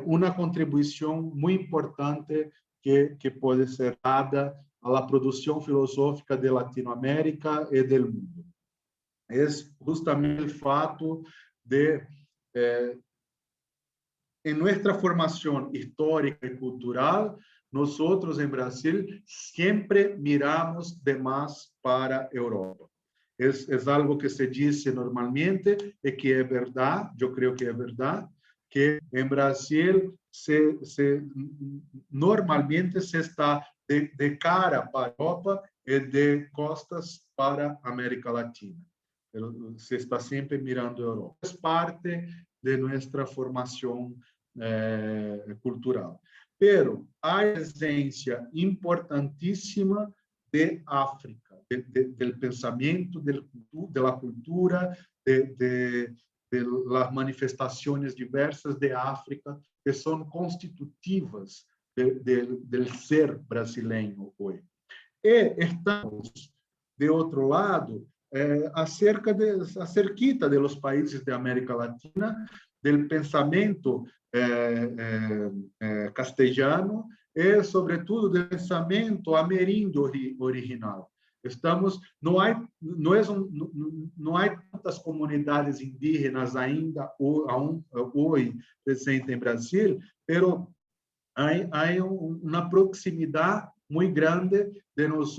uma contribuição muito importante que pode ser dada à produção filosófica de Latinoamérica e do mundo. É justamente o fato de, em nossa formação histórica e cultural, nós em Brasil sempre miramos demais para a Europa. É algo que se diz normalmente e que é verdade, eu creio que é verdade, que em Brasil normalmente se está de cara para a Europa e de costas para a América Latina. Se está sempre mirando a Europa. É parte de nossa formação cultural. Pero há presença importantíssima de África, do pensamento, da cultura, de las manifestações diversas de África, que são constitutivas do ser brasileiro hoje. E estamos, de outro lado, acerquita de los países de América Latina, del pensamento castelhano e, sobretudo, do pensamento ameríndio original. Não há tantas comunidades indígenas ainda hoje presentes em Brasil, pero há uma proximidade muito grande de nós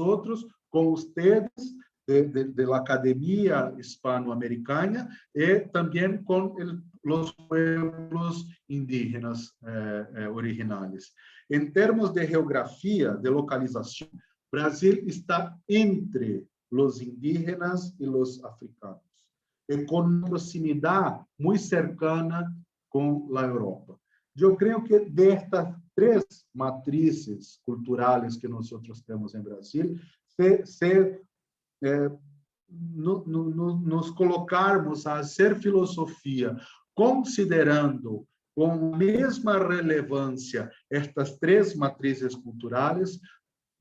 com ustedes, de la Academia Hispanoamericana e também com os pueblos indígenas originais. Em termos de geografia, de localização, Brasil está entre os indígenas e os africanos, e com uma proximidade muito cercana com a Europa. Eu creio que destas três matrizes culturais que nós temos em Brasil, nos colocarmos a hacer filosofia considerando com a mesma relevância estas três matrizes culturais,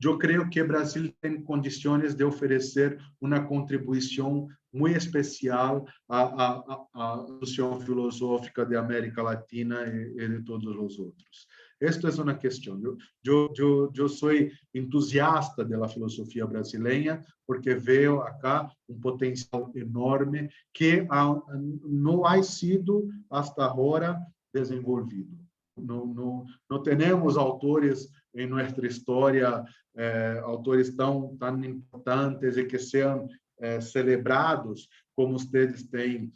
eu creio que o Brasil tem condições de oferecer uma contribuição muito especial à discussão filosófica da América Latina e de todos os outros. Esta é uma questão. Eu sou entusiasta da filosofia brasileira porque vejo acá potencial enorme que não ha sido hasta agora desenvolvido. Não temos autores em nossa história, autores tão importantes e que sejam celebrados como vocês têm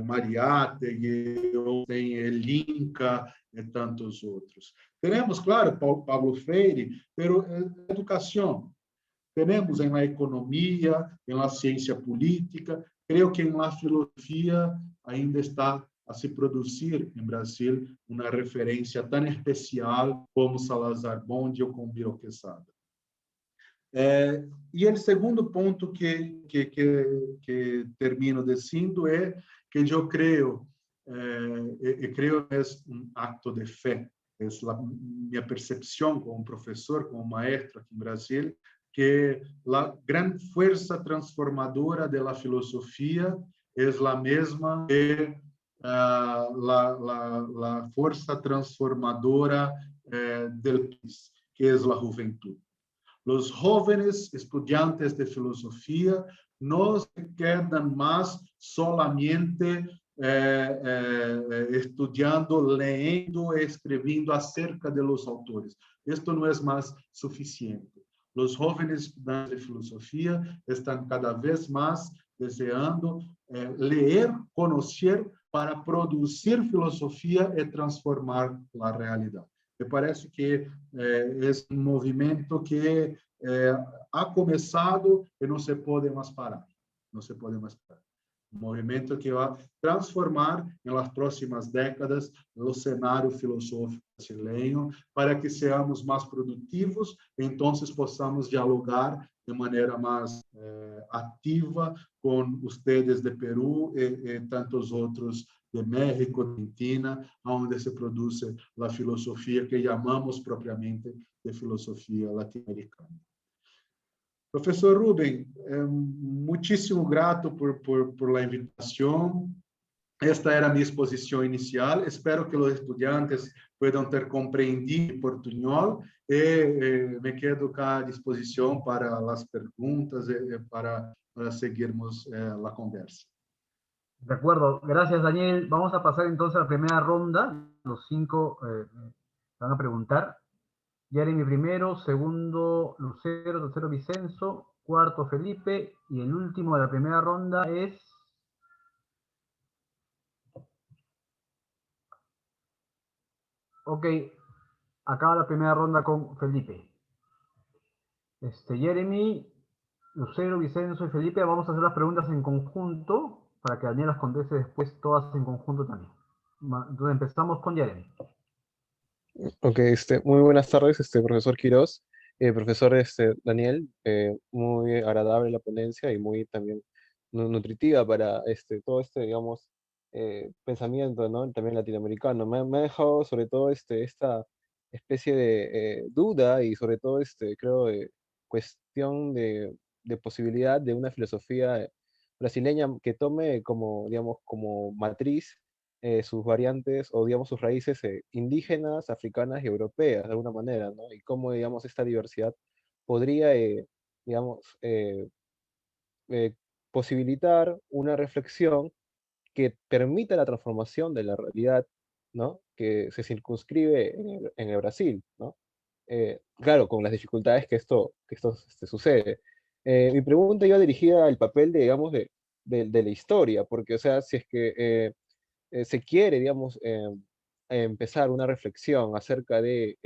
Mariátegui, tem Linca e tantos outros. Temos, claro, Paulo Freire, pero educação. Temos em la economia, em la ciência política, creio que em la filosofia ainda está a se produzir em Brasil uma referência tão especial como Salazar Bond ou como Miro Quesada. E o segundo ponto que termino dizendo é que eu creio, creio que é um acto de fé, é a minha percepção como professor, como maestro aqui em Brasil, que a grande força transformadora da filosofia é a mesma que a força transformadora do país, que é a juventude. Los jóvenes estudiantes de filosofía no se quedan más solamente estudiando, leyendo, escribiendo acerca de los autores. Esto no es más suficiente. Los jóvenes estudiantes de filosofía están cada vez más deseando leer, conocer para producir filosofía y transformar la realidad. Me parece que é um movimento que ha começado e não se pode mais parar. Não se pode mais parar. Um movimento que vai transformar, nas próximas décadas, o cenário filosófico brasileiro para que sejamos mais produtivos e, então, possamos dialogar de maneira mais ativa com vocês de Peru e tantos outros de México, Argentina, onde se produz a filosofia que chamamos propriamente de filosofia latino-americana. Professor Rubem, muitíssimo grato por la invitação. Esta era a minha exposição inicial. Espero que os estudantes possam ter compreendido o portunhol e me quedo à disposição para as perguntas e para seguirmos a conversa. De acuerdo, gracias Daniel. Vamos a pasar entonces a la primera ronda. Los 5 van a preguntar. Jeremy primero, segundo Lucero, tercero Vicenzo, cuarto Felipe y el último de la primera ronda es... Ok, acaba la primera ronda con Felipe. Jeremy, Lucero, Vicenzo y Felipe, vamos a hacer las preguntas en conjunto para que Daniel las conteste después todas en conjunto también. Entonces empezamos con Jeremy. Ok, muy buenas tardes, profesor Quirós, profesor Daniel, muy agradable la ponencia y muy también nutritiva para todo digamos, pensamiento, ¿no? También latinoamericano. Me ha dejado sobre todo esta especie de duda y sobre todo, creo, cuestión de posibilidad de una filosofía brasileña que tome como, digamos, como matriz sus variantes o, digamos, sus raíces indígenas, africanas y europeas, de alguna manera, ¿no? Y cómo, digamos, esta diversidad podría, digamos, posibilitar una reflexión que permita la transformación de la realidad, ¿no? Que se circunscribe en el Brasil, ¿no? Claro, con las dificultades que esto sucede. Mi pregunta iba dirigida al papel de, digamos, de la historia, porque, o sea, si es que se quiere, digamos, empezar una reflexión acerca de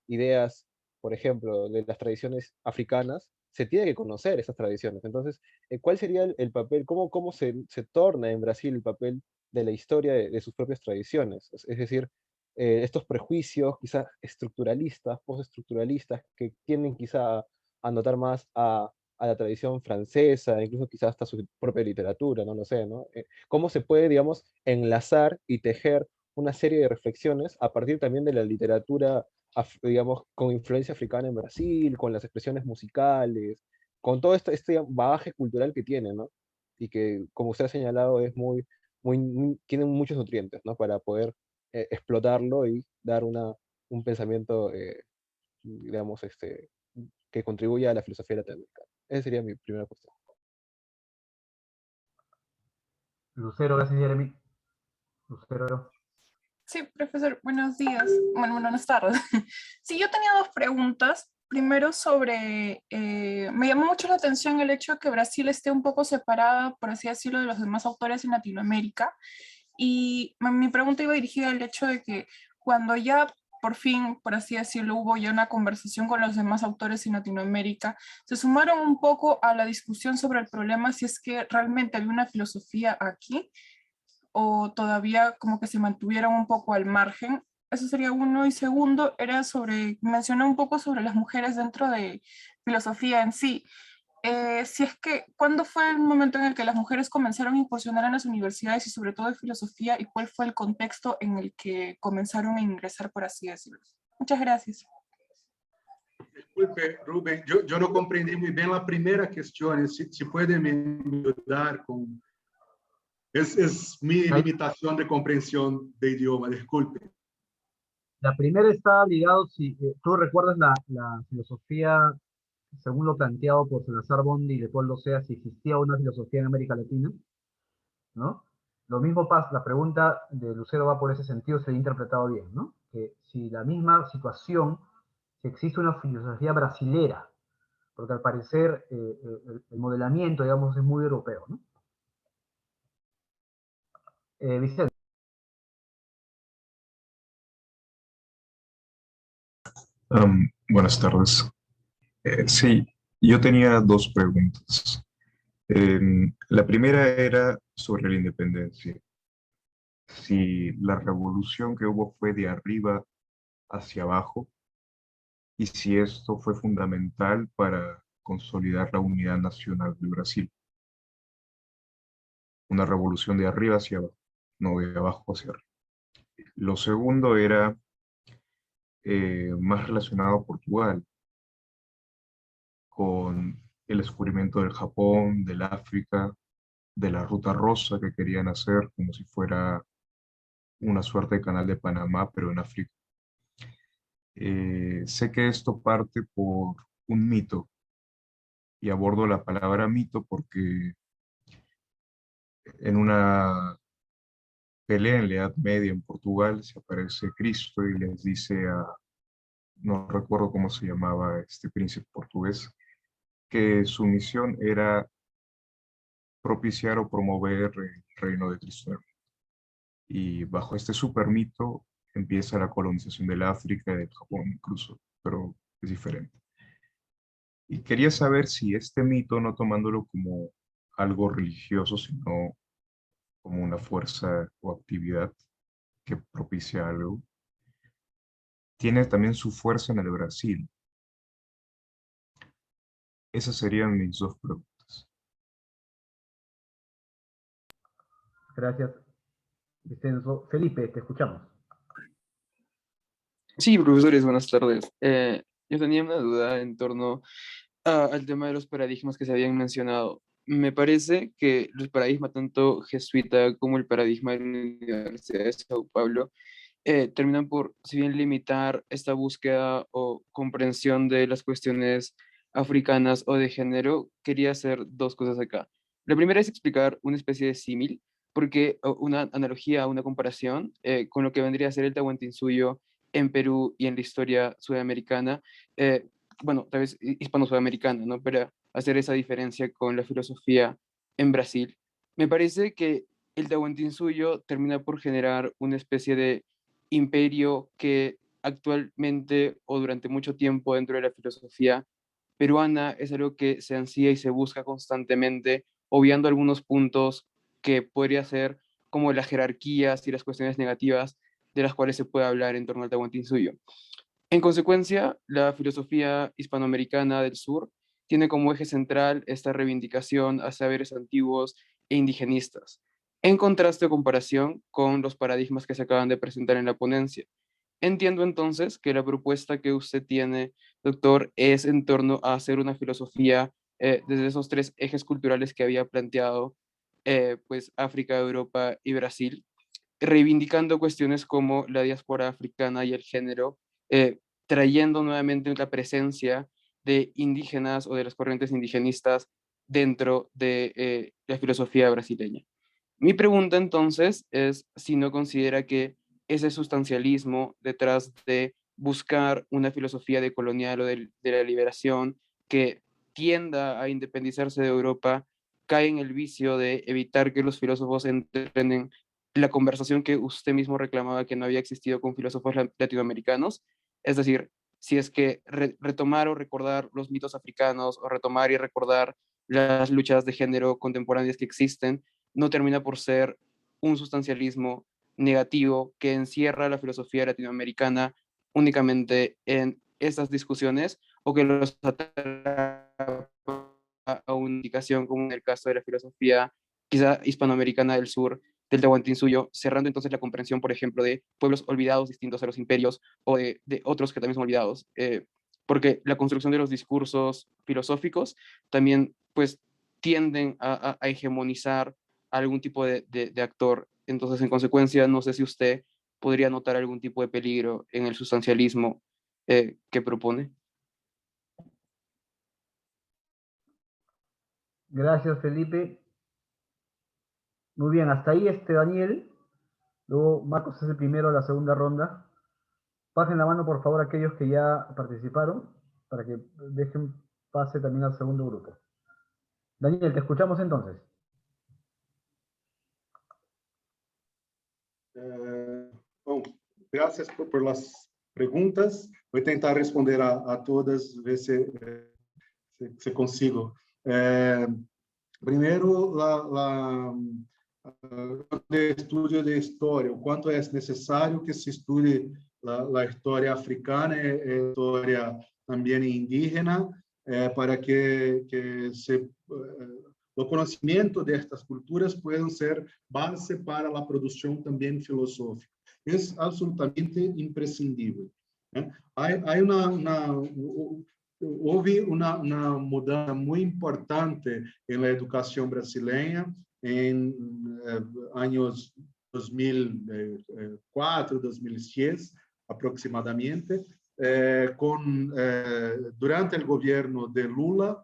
ideas, por ejemplo, de las tradiciones africanas, se tiene que conocer esas tradiciones. Entonces, ¿cuál sería el papel, cómo se torna en Brasil el papel de la historia de sus propias tradiciones? Es decir, estos prejuicios quizás estructuralistas, postestructuralistas, que tienden quizá a notar más a la tradición francesa, incluso quizás hasta su propia literatura, no lo sé, ¿no? Cómo se puede, digamos, enlazar y tejer una serie de reflexiones a partir también de la literatura, digamos, con influencia africana en Brasil, con las expresiones musicales, con todo este bagaje cultural que tiene, ¿no? Y que, como usted ha señalado, es tiene muchos nutrientes, ¿no? Para poder explotarlo y dar un pensamiento, digamos, que contribuya a la filosofía latinoamericana. Esa sería mi primera cuestión. Lucero, gracias Jeremy. Lucero. Sí, profesor, buenos días. Bueno, buenas tardes. Sí, yo tenía dos preguntas. Primero sobre, me llamó mucho la atención el hecho de que Brasil esté un poco separada, por así decirlo, de los demás autores en Latinoamérica. Y mi pregunta iba dirigida al hecho de que cuando ya por fin, por así decirlo, hubo ya una conversación con los demás autores en Latinoamérica, se sumaron un poco a la discusión sobre el problema si es que realmente había una filosofía aquí o todavía como que se mantuvieron un poco al margen. Eso sería uno. Y segundo, era mencionó un poco sobre las mujeres dentro de filosofía en sí. Si es que, ¿cuándo fue el momento en el que las mujeres comenzaron a incursionar en las universidades y sobre todo de filosofía, y cuál fue el contexto en el que comenzaron a ingresar, por así decirlo? Muchas gracias. Disculpe, Rubén, yo no comprendí muy bien la primera cuestión. Si puede me ayudar con... Es mi limitación de comprensión de idioma, disculpe. La primera está ligado, si tú recuerdas la filosofía, según lo planteado por Salazar Bondi y Leopoldo Sea, si existía una filosofía en América Latina, ¿no? Lo mismo pasa, la pregunta de Lucero va por ese sentido, se ha interpretado bien, ¿no? Que si la misma situación, si existe una filosofía brasilera, porque al parecer el modelamiento, digamos, es muy europeo, ¿no? Vicente. Buenas tardes. Sí, yo tenía dos preguntas. La primera era sobre la independencia. Si la revolución que hubo fue de arriba hacia abajo y si esto fue fundamental para consolidar la unidad nacional del Brasil. Una revolución de arriba hacia abajo, no de abajo hacia arriba. Lo segundo era más relacionado a Portugal, con el descubrimiento del Japón, del África, de la Ruta Rosa que querían hacer como si fuera una suerte de canal de Panamá, pero en África. Sé que esto parte por un mito, y abordo la palabra mito porque en una pelea en la Edad Media en Portugal se aparece Cristo y les dice a, no recuerdo cómo se llamaba este príncipe portugués, que su misión era propiciar o promover el reino de Cristo. Y bajo este super mito empieza la colonización del África y del Japón incluso, pero es diferente. Y quería saber si este mito, no tomándolo como algo religioso, sino como una fuerza o actividad que propicia algo, tiene también su fuerza en el Brasil. Esas serían mis dos preguntas. Gracias, Vicenzo. Felipe, te escuchamos. Sí, profesores, buenas tardes. Yo tenía una duda en torno al tema de los paradigmas que se habían mencionado. Me parece que los paradigmas, tanto jesuita como el paradigma de la Universidad de Sao Paulo, terminan por, si bien limitar esta búsqueda o comprensión de las cuestiones africanas o de género, quería hacer dos cosas acá. La primera es explicar una especie de símil, porque o una analogía, una comparación con lo que vendría a ser el Tahuantinsuyo en Perú y en la historia sudamericana, eh, bueno, tal vez hispano-sudamericana, ¿no? Para hacer esa diferencia con la filosofía en Brasil. Me parece que el Tahuantinsuyo termina por generar una especie de imperio que actualmente o durante mucho tiempo dentro de la filosofía peruana es algo que se ansía y se busca constantemente, obviando algunos puntos que podría ser como las jerarquías y las cuestiones negativas de las cuales se puede hablar en torno al Tahuantinsuyo. En consecuencia, la filosofía hispanoamericana del sur tiene como eje central esta reivindicación a saberes antiguos e indigenistas, en contraste o comparación con los paradigmas que se acaban de presentar en la ponencia. Entiendo entonces que la propuesta que usted tiene, doctor, es en torno a hacer una filosofía desde esos tres ejes culturales que había planteado, pues África, Europa y Brasil, reivindicando cuestiones como la diáspora africana y el género, trayendo nuevamente la presencia de indígenas o de las corrientes indigenistas dentro de la filosofía brasileña. Mi pregunta entonces es si no considera que ese sustancialismo detrás de buscar una filosofía decolonial o de la liberación que tienda a independizarse de Europa cae en el vicio de evitar que los filósofos entren en la conversación que usted mismo reclamaba que no había existido con filósofos latinoamericanos. Es decir, si es que retomar o recordar los mitos africanos o retomar y recordar las luchas de género contemporáneas que existen, no termina por ser un sustancialismo negativo que encierra la filosofía latinoamericana únicamente en estas discusiones, o que los atrapa a una indicación, como en el caso de la filosofía quizá hispanoamericana del sur, del Tahuantinsuyo, cerrando entonces la comprensión, por ejemplo, de pueblos olvidados distintos a los imperios o de otros que también son olvidados, porque la construcción de los discursos filosóficos también pues tienden a hegemonizar algún tipo de actor. Entonces, en consecuencia, no sé si usted podría notar algún tipo de peligro en el sustancialismo que propone. Gracias, Felipe. Muy bien, hasta ahí Daniel. Luego Marcos es el primero de la segunda ronda. Pasen la mano, por favor, aquellos que ya participaron, para que dejen pase también al segundo grupo. Daniel, te escuchamos entonces. Bom, gracias por las preguntas. Voy a intentar responder a todas, ver se consigo. Primero, de estudio de historia, o quanto é necessário que se estude a história africana e a história também indígena para que o conhecimento destas culturas possam ser base para a produção também filosófica. É absolutamente imprescindível. Houve uma mudança muito importante na educação brasileira em anos 2004, 2006, aproximadamente, durante o governo de Lula,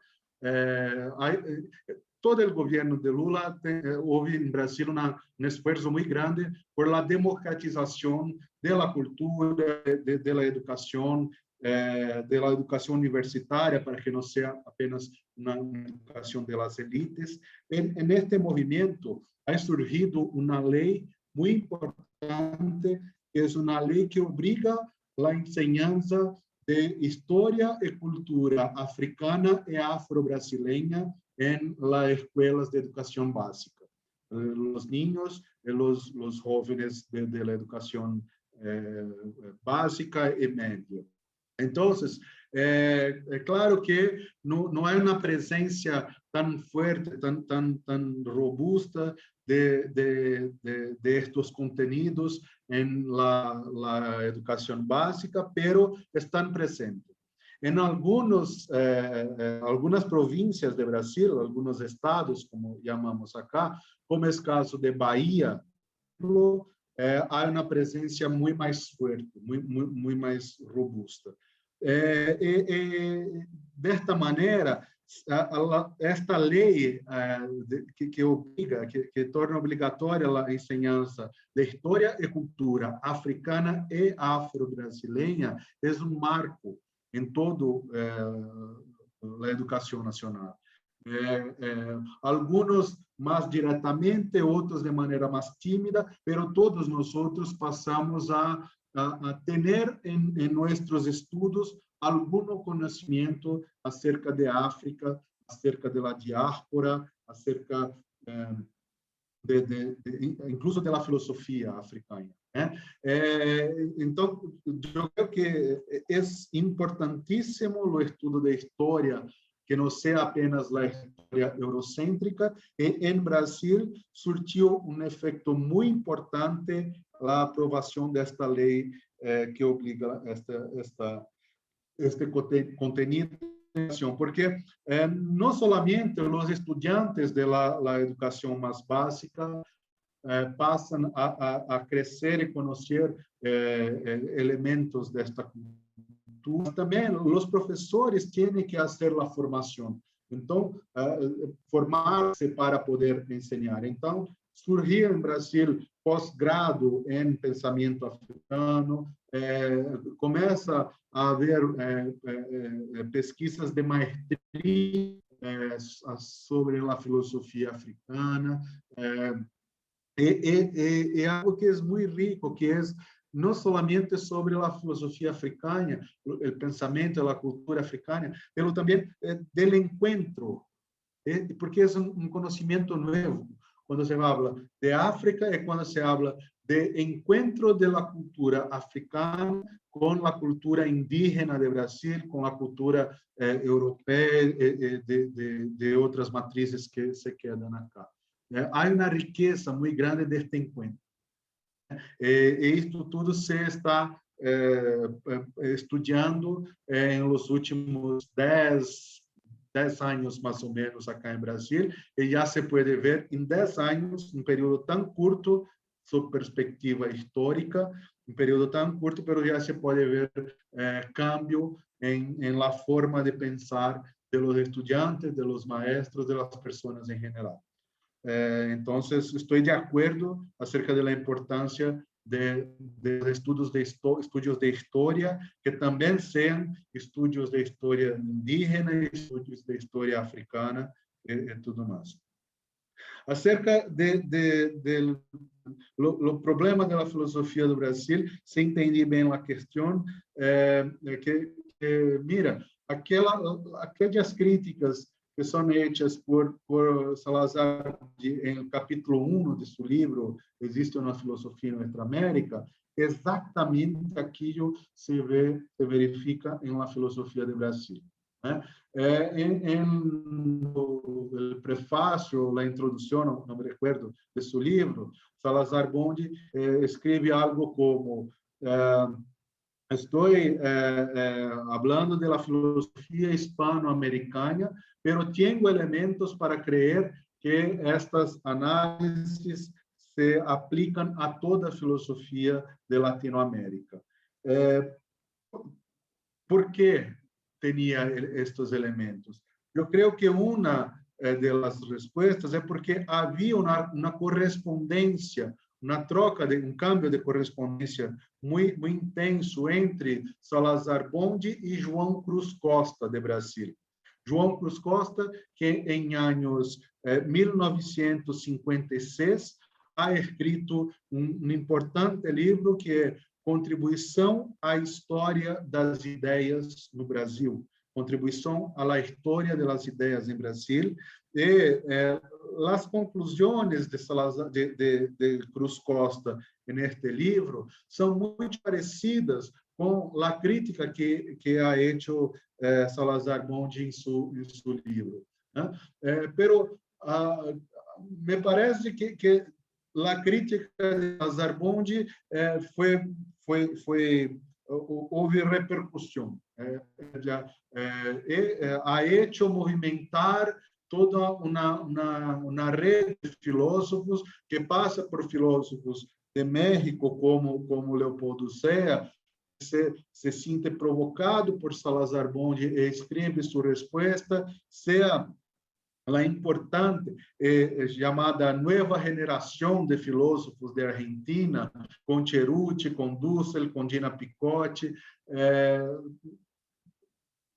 todo o governo de Lula houve em Brasil um esforço muito grande por a democratização da cultura, da educação, da educação universitária, para que não seja apenas uma educação das elites. Neste movimento ha surgido uma lei muito importante, que é uma lei que obriga a enseñanza de história e cultura africana e afro-brasileña em las escolas de educação básica. Os niños e os jovens de la educação básica e média. Então, é claro que não há uma presença tão forte, tão robusta de estes conteúdos em la educação básica, pero estão presentes. Em algumas províncias de Brasil, alguns estados, como chamamos acá, como é o caso de Bahia, há uma presença muito mais forte, muito mais robusta. Desta maneira, esta lei que obriga, que torna obrigatória a enseñança de história e cultura africana e afro-brasileira, é um marco em toda a educação nacional. Alguns mais diretamente, outros de maneira mais tímida, mas todos nós passamos a ter em nossos estudos algum conhecimento acerca de África, acerca da diáspora, acerca incluso da filosofia africana. Então, eu creo que é importantíssimo o estudo de história, que não seja apenas a história eurocêntrica, e em Brasil surtiu um efeito muito importante a aprovação desta lei que obriga este conteúdo, porque não somente os estudantes da educação mais básica passam a crescer e conhecer elementos desta cultura, mas também os professores têm que fazer a formação. Então, formar-se para poder ensinar. Então, surgiu em Brasil pós-grado em pensamento africano, começa a haver pesquisas de maestria sobre a filosofia africana, é algo que é muito rico, que é não somente sobre a filosofia africana, o pensamento, a cultura africana, mas também do encontro, porque é um conhecimento novo. Quando se fala de África, é quando se fala de encontro da cultura africana con la cultura indígena de Brasil, con la cultura europea de otras matrices que se quedan acá. Hay una riqueza muy grande de este encuentro. Esto todo se está estudiando en los últimos 10 años más o menos acá en Brasil, y ya se puede ver en 10 años, un periodo tan corto, su perspectiva histórica, un periodo tan corto, pero ya se puede ver cambio en la forma de pensar de los estudiantes, de los maestros, de las personas en general. Entonces, estoy de acuerdo acerca de la importancia de estudios de historia, que también sean estudios de historia indígena, estudios de historia africana y todo más. Acerca del problema de la filosofía do Brasil, se entendi bem a questão, mira, aquelas críticas que são hechas por Salazar em capítulo 1 de seu livro, Existe uma Filosofia em Nuestra América, exatamente aquilo se verifica em la filosofia do Brasil. No prefácio, a introdução, não me recordo, de seu livro, Salazar Bonde escreve algo como estou falando de la filosofia hispano-americana, pero tenho elementos para crer que estas análises se aplicam a toda a filosofia de Latinoamérica. ¿Por qué tenía estos elementos? Yo creo que una de las respuestas es porque había una correspondencia, una troca, un cambio de correspondencia muy intenso entre Salazar Bonde y João Cruz Costa de Brasil. João Cruz Costa, que en años 1956 ha escrito un importante livro que é Contribuição à História das Ideias no Brasil, Contribuição à História das Ideias em Brasil, e as conclusões de Salazar, de Cruz Costa neste livro são muito parecidas com a crítica que ha hecho Salazar Bonde em seu livro. Pero me parece que a crítica de Salazar Bonde houve repercussão, ha hecho movimentar toda uma rede de filósofos que passa por filósofos de México como Leopoldo Sea, se sente provocado por Salazar Bonde e escreve sua resposta, sea a importante chamada nova geração de filósofos de Argentina, com Ceruti, com Dussel, com Gina Picotti.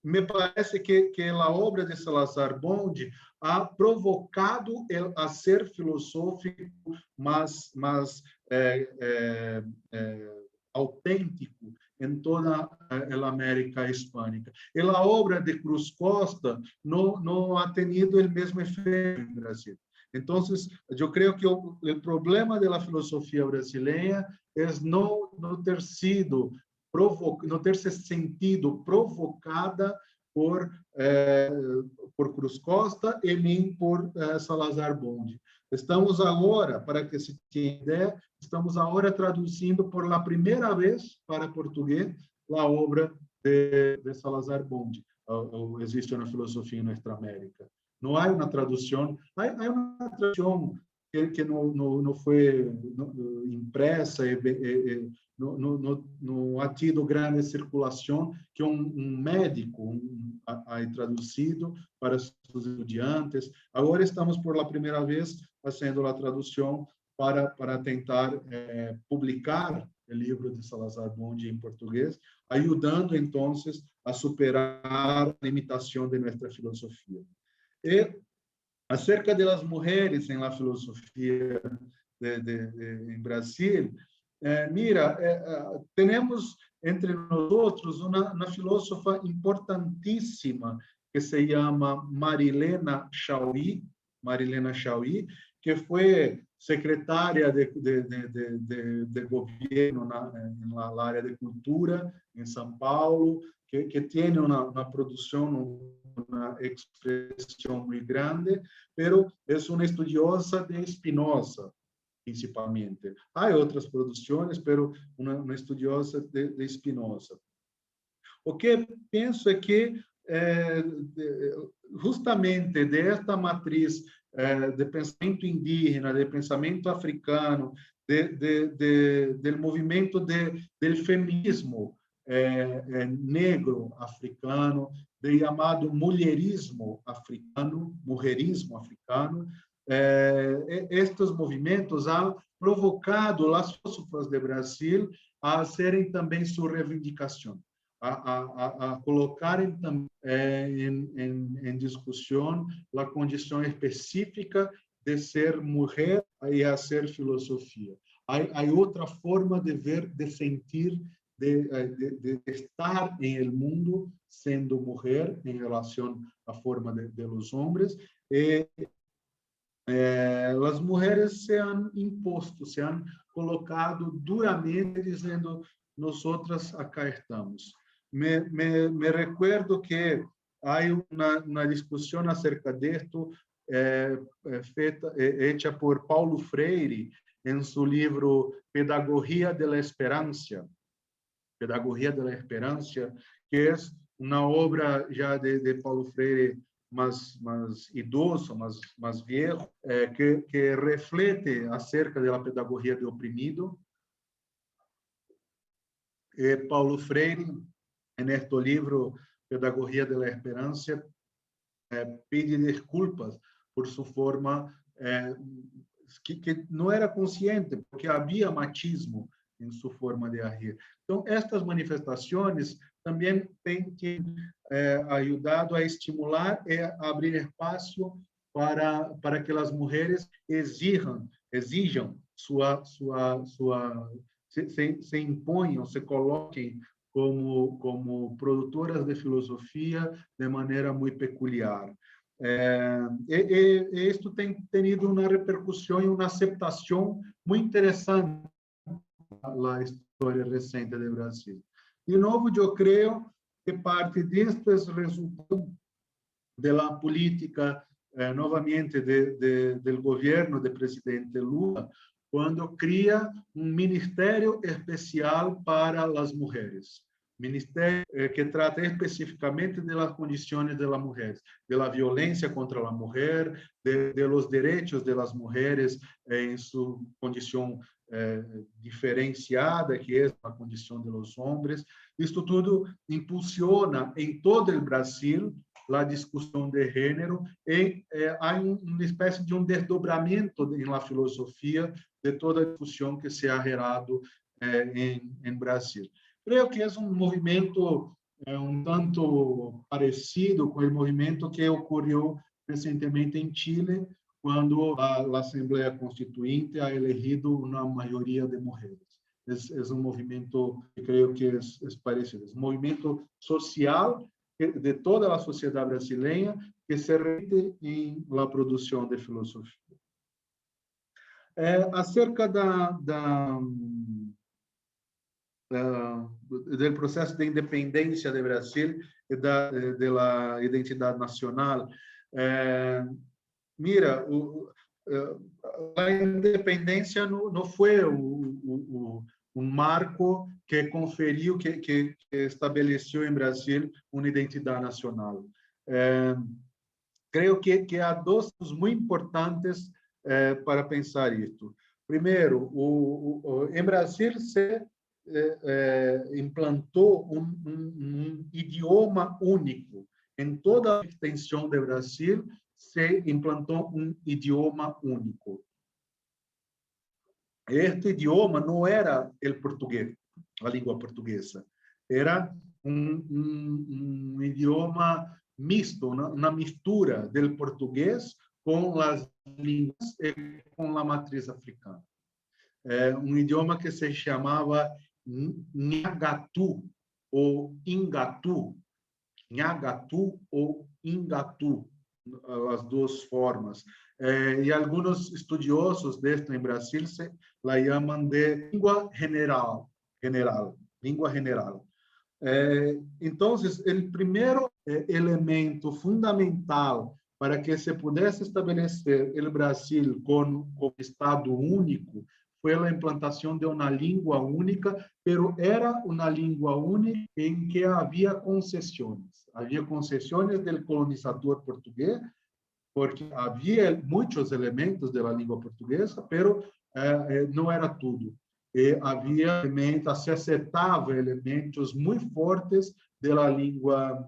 Me parece que a obra de Salazar Bonde ha provocado a ser filosófico mais autêntico em toda a América Hispânica. E a obra de Cruz Costa não ha tenido o mesmo efeito no Brasil. Então, eu creio que o problema da filosofia brasileira é não ter se sentido provocada por Cruz Costa e nem por Salazar Bonde. Estamos agora, para que se tenha ideia, estamos agora traduzindo por la primeira vez para português a obra de Salazar Bonde, Existe uma Filosofia em Nuestra América. Não há uma tradução, há uma tradução que não foi impressa e não ha tido grande circulação, que um médico ha traduzido para os estudantes. Agora estamos por la primeira vez fazendo a tradução para tentar publicar o livro de Salazar Bonde em português, ajudando, então, a superar a limitação de nossa filosofia. E acerca das mulheres em la filosofia em Brasil, mira, temos entre nós uma filósofa importantíssima que se chama Marilena Chaui, que foi secretária de governo na área de cultura em São Paulo, que tem uma produção, uma expressão muito grande, pero é uma estudiosa de Spinoza, principalmente. Há outras produções, pero uma estudiosa de Spinoza. O que penso é que justamente desta matriz de pensamento indígena, de pensamento africano, do movimento do feminismo negro africano, do chamado mulherismo africano, estes movimentos han provocado as filósofas de Brasil a serem também sua reivindicação, a colocarem também em discussão a condição específica de ser mulher e a ser filosofia. Há outra forma de ver, de sentir, de estar em el mundo sendo mulher em relação à forma de los hombres. As mulheres se han imposto, se han colocado duramente dizendo nós outras acá estamos. Me recuerdo que há uma discussão acerca disto hecha por Paulo Freire em seu livro Pedagogia de la Esperança, que é uma obra já de Paulo Freire mais idoso, mais viejo, que reflete acerca da pedagogia do oprimido. Paulo Freire, neste livro Pedagogia de la Esperança, pede desculpas por sua forma que não era consciente, porque havia machismo em sua forma de agir. Então, estas manifestações também têm ajudado a estimular e abrir espaço para que as mulheres exijam se imponham, se coloquem como produtoras de filosofia de maneira muito peculiar. Isto tem tido uma repercussão e uma aceitação muito interessante na história recente do Brasil. De novo, eu creio que parte destes resultados da política, novamente, do governo do presidente Lula, quando cria ministério especial para as mulheres. Ministério que trata especificamente das condições das mulheres, da violência contra a mulher, dos direitos das mulheres em sua condição diferenciada, que é a condição dos homens. Isto tudo impulsiona em todo o Brasil a discussão de gênero e há uma espécie de desdobramento na filosofia de toda a discussão que se ha gerado em Brasil. Creio que é movimento tanto parecido com o movimento que ocorreu recentemente em Chile, quando a Assembleia Constituinte ha elegido uma maioria de mulheres. É movimento que creio que é parecido. É movimento social de toda a sociedade brasileira que se repete em la produção de filosofia. Acerca do processo de independência do Brasil e da identidade nacional, mira, a independência não foi marco que conferiu, que estabeleceu em Brasil uma identidade nacional. Creio que há dois muito importantes para pensar isto. Primeiro, em Brasil se implantou um idioma único. Em toda a extensão do Brasil se implantou um idioma único. Este idioma não era o português, a língua portuguesa. Era um idioma misto, uma mistura do português com as línguas e com a matriz africana. Um idioma que se chamava Nhagatu ou Ingatu. Nhagatu ou Ingatu. as duas formas. E alguns estudiosos desta em Brasil la chamam de língua general, língua general. Então, o primeiro elemento fundamental para que se pudesse estabelecer o Brasil como Estado único foi a implantação de uma língua única, pero era uma língua única em que havia concessões. Havia concessões do colonizador português, porque havia muitos elementos da língua portuguesa, pero não era tudo. E havia elementos, se aceitava elementos muito fortes da língua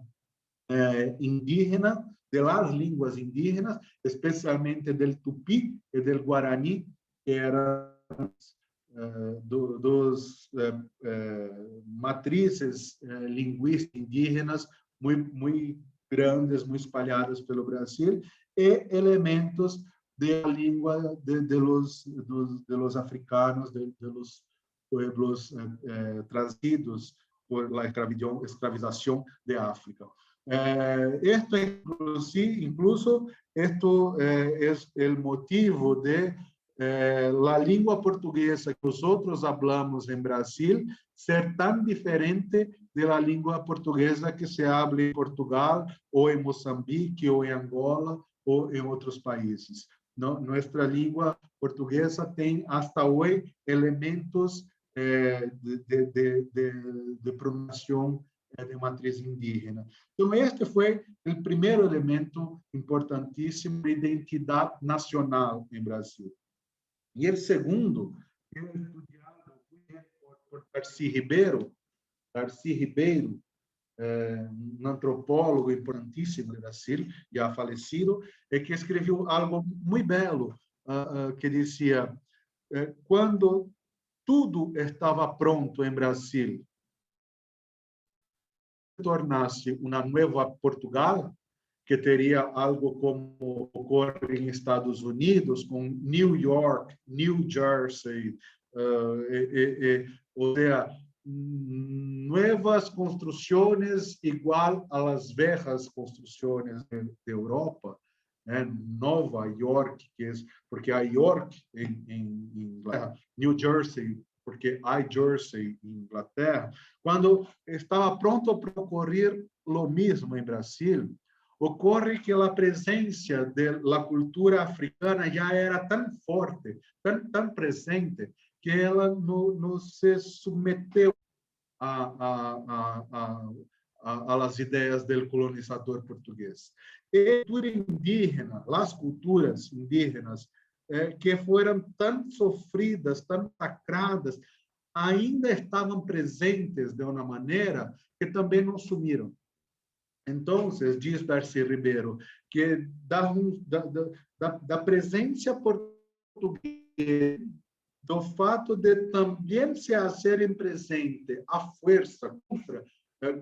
indígena, das línguas indígenas, especialmente do tupi e do guarani, que eram dos matrizes linguísticas indígenas muito grandes, muito espalhadas pelo Brasil, e elementos da língua de los africanos, de los pueblos trazidos por la escravização de África. Esto incluso esto es el motivo de la língua portuguesa que nosotros hablamos en Brasil ser tan diferente de la língua portuguesa que se habla en Portugal o en Moçambique o en Angola o en otros países. ¿No? Nuestra língua portuguesa tem hasta hoy elementos de pronunciação de matriz indígena. Então, este foi o primeiro elemento importantíssimo de identidade nacional em Brasil. E o segundo, que é estudado por Darcy Ribeiro, um antropólogo importantíssimo do Brasil, já falecido, que escreveu algo muito belo, que dizia, quando tudo estava pronto em Brasil, tornasse uma nova Portugal, que teria algo como ocorre em Estados Unidos, com New York, New Jersey, ou seja, novas construções igual às velhas construções de Europa, né? Nova York, que é porque há York em Inglaterra, New Jersey, porque há Jersey em Inglaterra. Quando estava pronto para ocorrer o mesmo em Brasil, ocorre que a presença da cultura africana já era tão forte, tão presente, que ela não se submeteu às ideias do colonizador português. E a cultura indígena, as culturas indígenas, que foram tão sofridas, tão sacradas, ainda estavam presentes de uma maneira que também não sumiram. Então, diz Darcy Ribeiro, que da presença portuguesa, do fato de também se fazerem presente a força contra,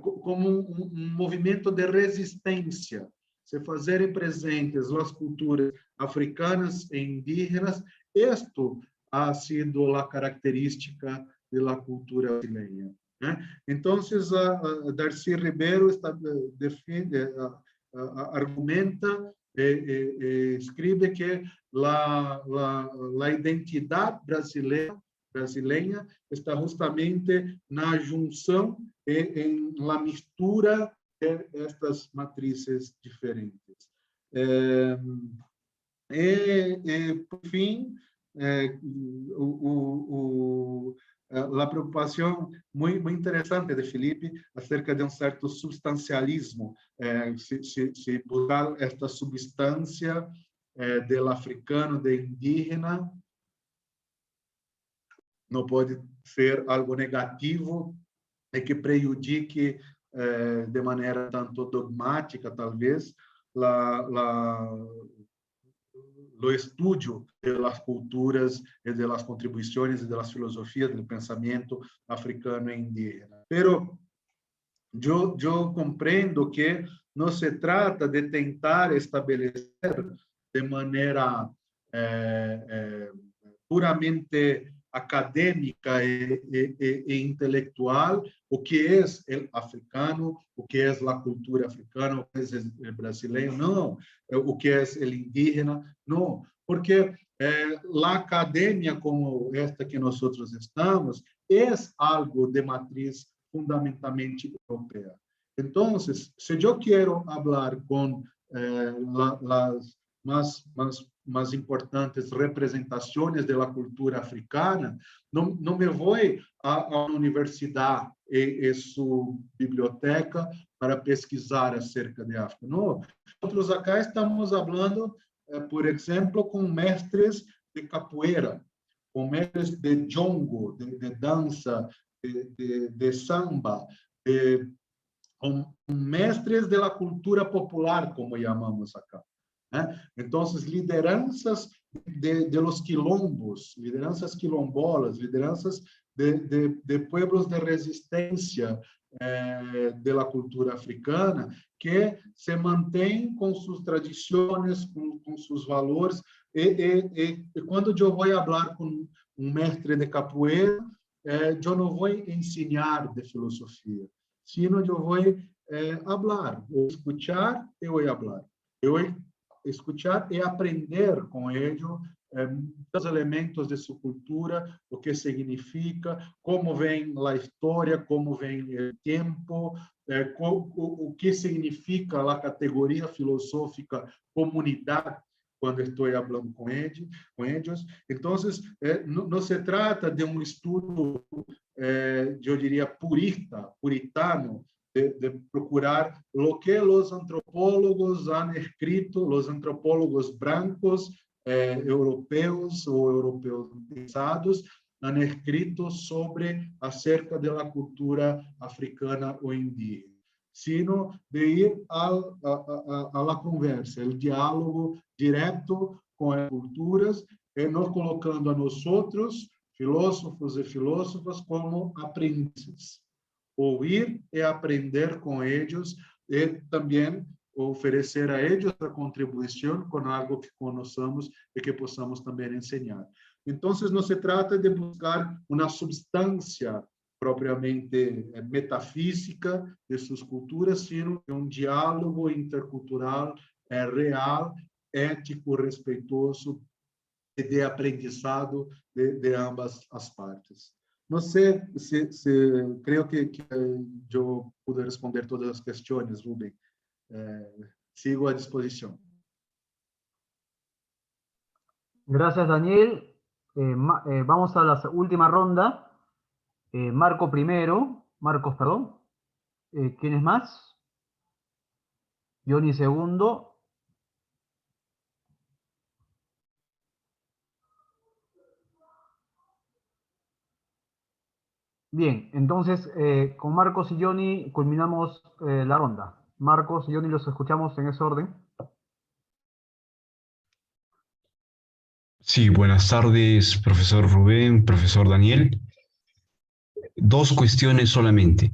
como um movimento de resistência, se fazerem presentes as culturas africanas e indígenas, isto ha sido a característica da cultura brasileira. Então, Darcy Ribeiro argumenta escreve que a identidade brasileira está justamente na junção e na mistura de estas matrizes diferentes. Por fim, a preocupação muito interessante de Felipe acerca de certo substancialismo, se buscar esta substância do africano, do indígena, não pode ser algo negativo e que prejudique de maneira tanto dogmática, talvez, o estudo das culturas e das contribuições e das filosofias do pensamento africano e indígena. Pero eu compreendo que não se trata de tentar estabelecer de maneira puramente acadêmica e intelectual o que é o africano, o que é a cultura africana, o que é o brasileiro, não, o que é o indígena, não, porque a academia como esta que nós estamos é algo de matriz fundamentalmente europea. Então, se eu quero falar com as mais importantes representações da cultura africana, não me vou a uma universidade e sua biblioteca para pesquisar acerca de África. Não, nós acá estamos falando, por exemplo, com mestres de capoeira, com mestres de jongo, de dança, de samba, com mestres da cultura popular, como chamamos acá. Então, lideranças de los quilombos, lideranças quilombolas, lideranças de pueblos de resistência da cultura africana, que se mantêm com suas tradições, com seus valores. E quando eu vou falar com um mestre de capoeira, eu não vou ensinar de filosofia, sino eu vou falar, ou escuchar e vou falar. Eu vou escuchar e aprender com ele os elementos de sua cultura, o que significa, como vem a história, como vem o tempo, o que significa a categoria filosófica comunidade, quando estou falando com eles. Então, não se trata de um estudo, eu diria, puritano, de procurar lo que os antropólogos han escrito, os antropólogos brancos, europeus ou europeus pensados, han escrito sobre acerca da cultura africana ou indígena, sino de ir a la conversa, o diálogo direto com as culturas, e nos colocando a nós outros, filósofos e filósofas, como aprendizes. Ouvir e aprender com eles e também oferecer a eles a contribuição com algo que conheçamos e que possamos também ensinar. Então, não se trata de buscar uma substância propriamente metafísica de suas culturas, sino de um diálogo intercultural real, ético, respeitoso e de aprendizado de ambas as partes. Não sei se creio que eu pude responder todas as questões, Rubem. Sigo à disposição. Gracias, Daniel. Vamos a la última ronda. Marcos, perdón. ¿Quién es más? Johnny segundo. Bien, entonces con Marcos y Johnny culminamos la ronda. Marcos y Johnny los escuchamos en ese orden. Sí, buenas tardes, profesor Rubén, profesor Daniel. Dos cuestiones solamente.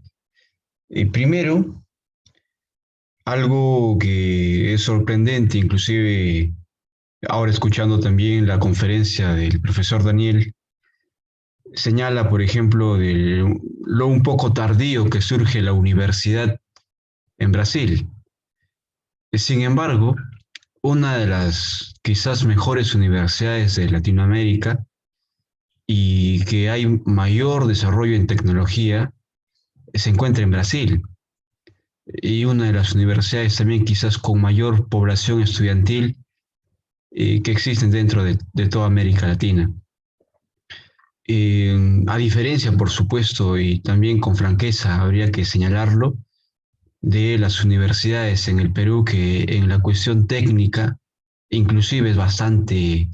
Primero, algo que es sorprendente, inclusive ahora escuchando también la conferencia del profesor Daniel, señala, por ejemplo, de lo un poco tardío que surge la universidad en Brasil. Sin embargo, una de las quizás mejores universidades de Latinoamérica y que hay mayor desarrollo en tecnología se encuentra en Brasil. Y una de las universidades también quizás con mayor población estudiantil que existen dentro de toda América Latina. A diferencia, por supuesto, y también con franqueza habría que señalarlo, de las universidades en el Perú, que en la cuestión técnica inclusive es bastante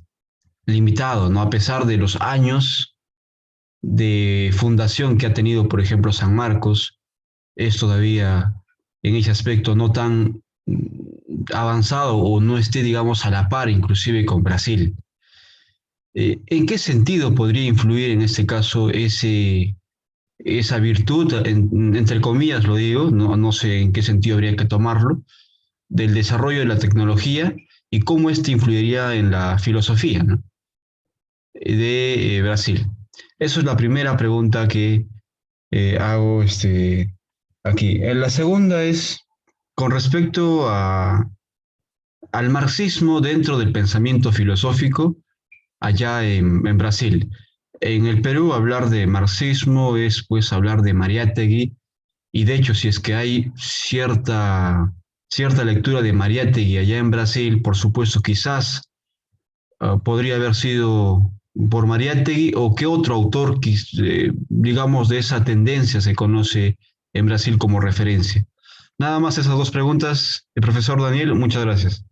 limitado, ¿no? A pesar de los años de fundación que ha tenido, por ejemplo, San Marcos, es todavía en ese aspecto no tan avanzado o no esté, digamos, a la par inclusive con Brasil. ¿En qué sentido podría influir en este caso esa virtud, entre comillas lo digo, no sé en qué sentido habría que tomarlo, del desarrollo de la tecnología y cómo este influiría en la filosofía, ¿no?, de Brasil? Eso es la primera pregunta que hago aquí. La segunda es con respecto al marxismo dentro del pensamiento filosófico allá en Brasil. En el Perú hablar de marxismo es pues hablar de Mariátegui, y de hecho si es que hay cierta lectura de Mariátegui allá en Brasil, por supuesto quizás podría haber sido por Mariátegui, o qué otro autor, digamos, de esa tendencia se conoce en Brasil como referencia. Nada más esas dos preguntas, profesor Daniel, muchas gracias.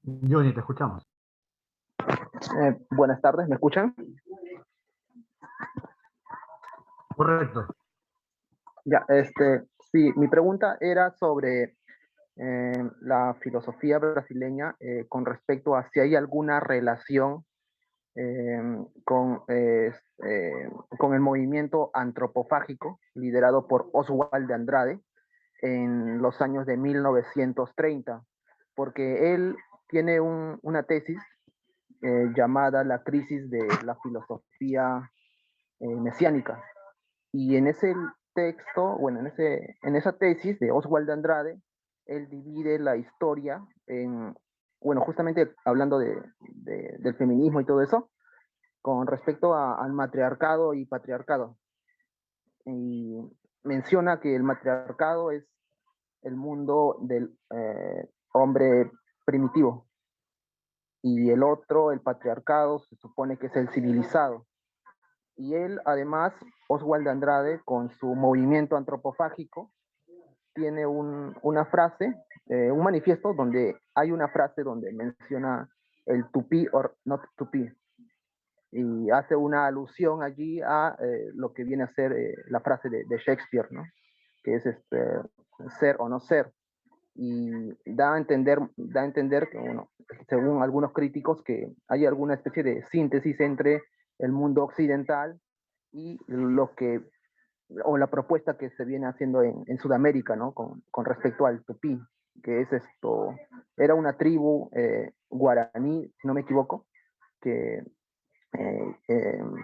Johnny, te escuchamos. Buenas tardes, ¿me escuchan? Correcto. Ya, sí, mi pregunta era sobre la filosofía brasileña con respecto a si hay alguna relación con el movimiento antropofágico liderado por Oswald de Andrade en los años de 1930, porque él tiene una tesis llamada La crisis de la filosofía mesiánica. Y en ese texto, bueno, en esa tesis de Oswald de Andrade, él divide la historia en, bueno, justamente hablando del feminismo y todo eso, con respecto al matriarcado y patriarcado. Y menciona que el matriarcado es el mundo del hombre primitivo, y el otro, el patriarcado, se supone que es el civilizado. Y él, además, Oswald de Andrade, con su movimiento antropofágico, tiene una frase, un manifiesto donde hay una frase donde menciona el to be or not to be. Y hace una alusión allí a lo que viene a ser la frase de Shakespeare, ¿no? Que es ser o no ser. Y da a entender que, bueno, según algunos críticos, que hay alguna especie de síntesis entre el mundo occidental y la propuesta que se viene haciendo en Sudamérica, ¿no? Con respecto al tupí, que es era una tribu guaraní, si no me equivoco, que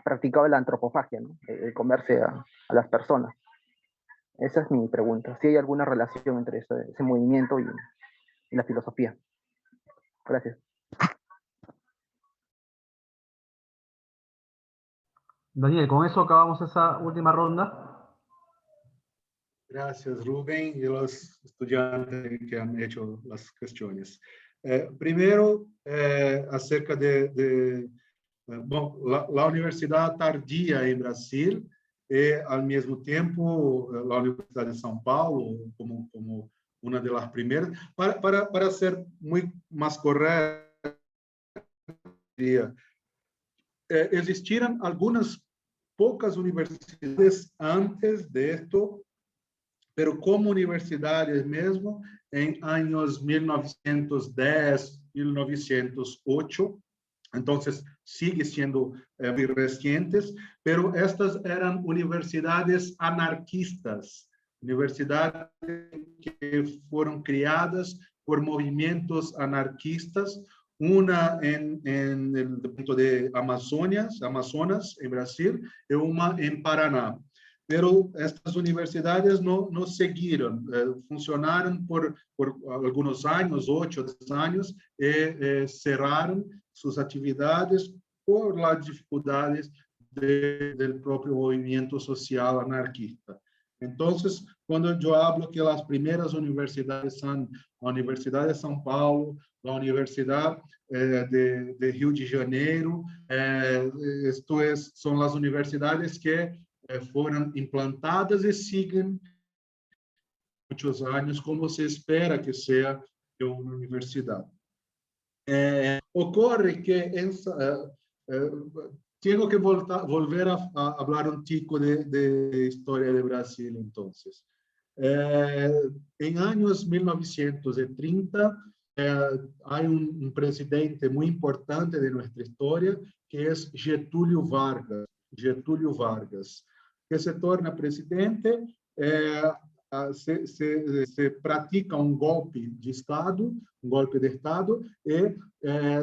practicaba la antropofagia, ¿no? Comerse a las personas. Esa es mi pregunta, si hay alguna relación entre ese movimiento y la filosofía. Gracias. Daniel, con eso acabamos esa última ronda. Gracias, Rubén, y los estudiantes que han hecho las cuestiones. Primero, acerca la universidad tardía en Brasil, al mismo tiempo la Universidad de São Paulo, como una de las primeras, para ser muy más correcto, existieron algunas pocas universidades antes de esto, pero como universidades mesmo, en años 1910, 1908, entonces sigue siendo muy recientes, pero estas eran universidades anarquistas, universidades que fueron creadas por movimientos anarquistas, una en el departamento de Amazonas, en Brasil, y una en Paraná. Pero estas universidades no siguieron, funcionaron por algunos años, 8, 10 años, y cerraron sus actividades por las dificultades del propio movimiento social anarquista. Entonces, cuando yo hablo que las primeras universidades son la Universidad de São Paulo, la Universidad de Rio de Janeiro, son las universidades que foram implantadas e siguen muitos anos como se espera que seja uma universidade. Ocorre que tenho que volver a falar um pouco de história de Brasil, então. Em anos 1930, há um presidente muito importante de nossa história, que é Getúlio Vargas, que se torna presidente se pratica um golpe de Estado, e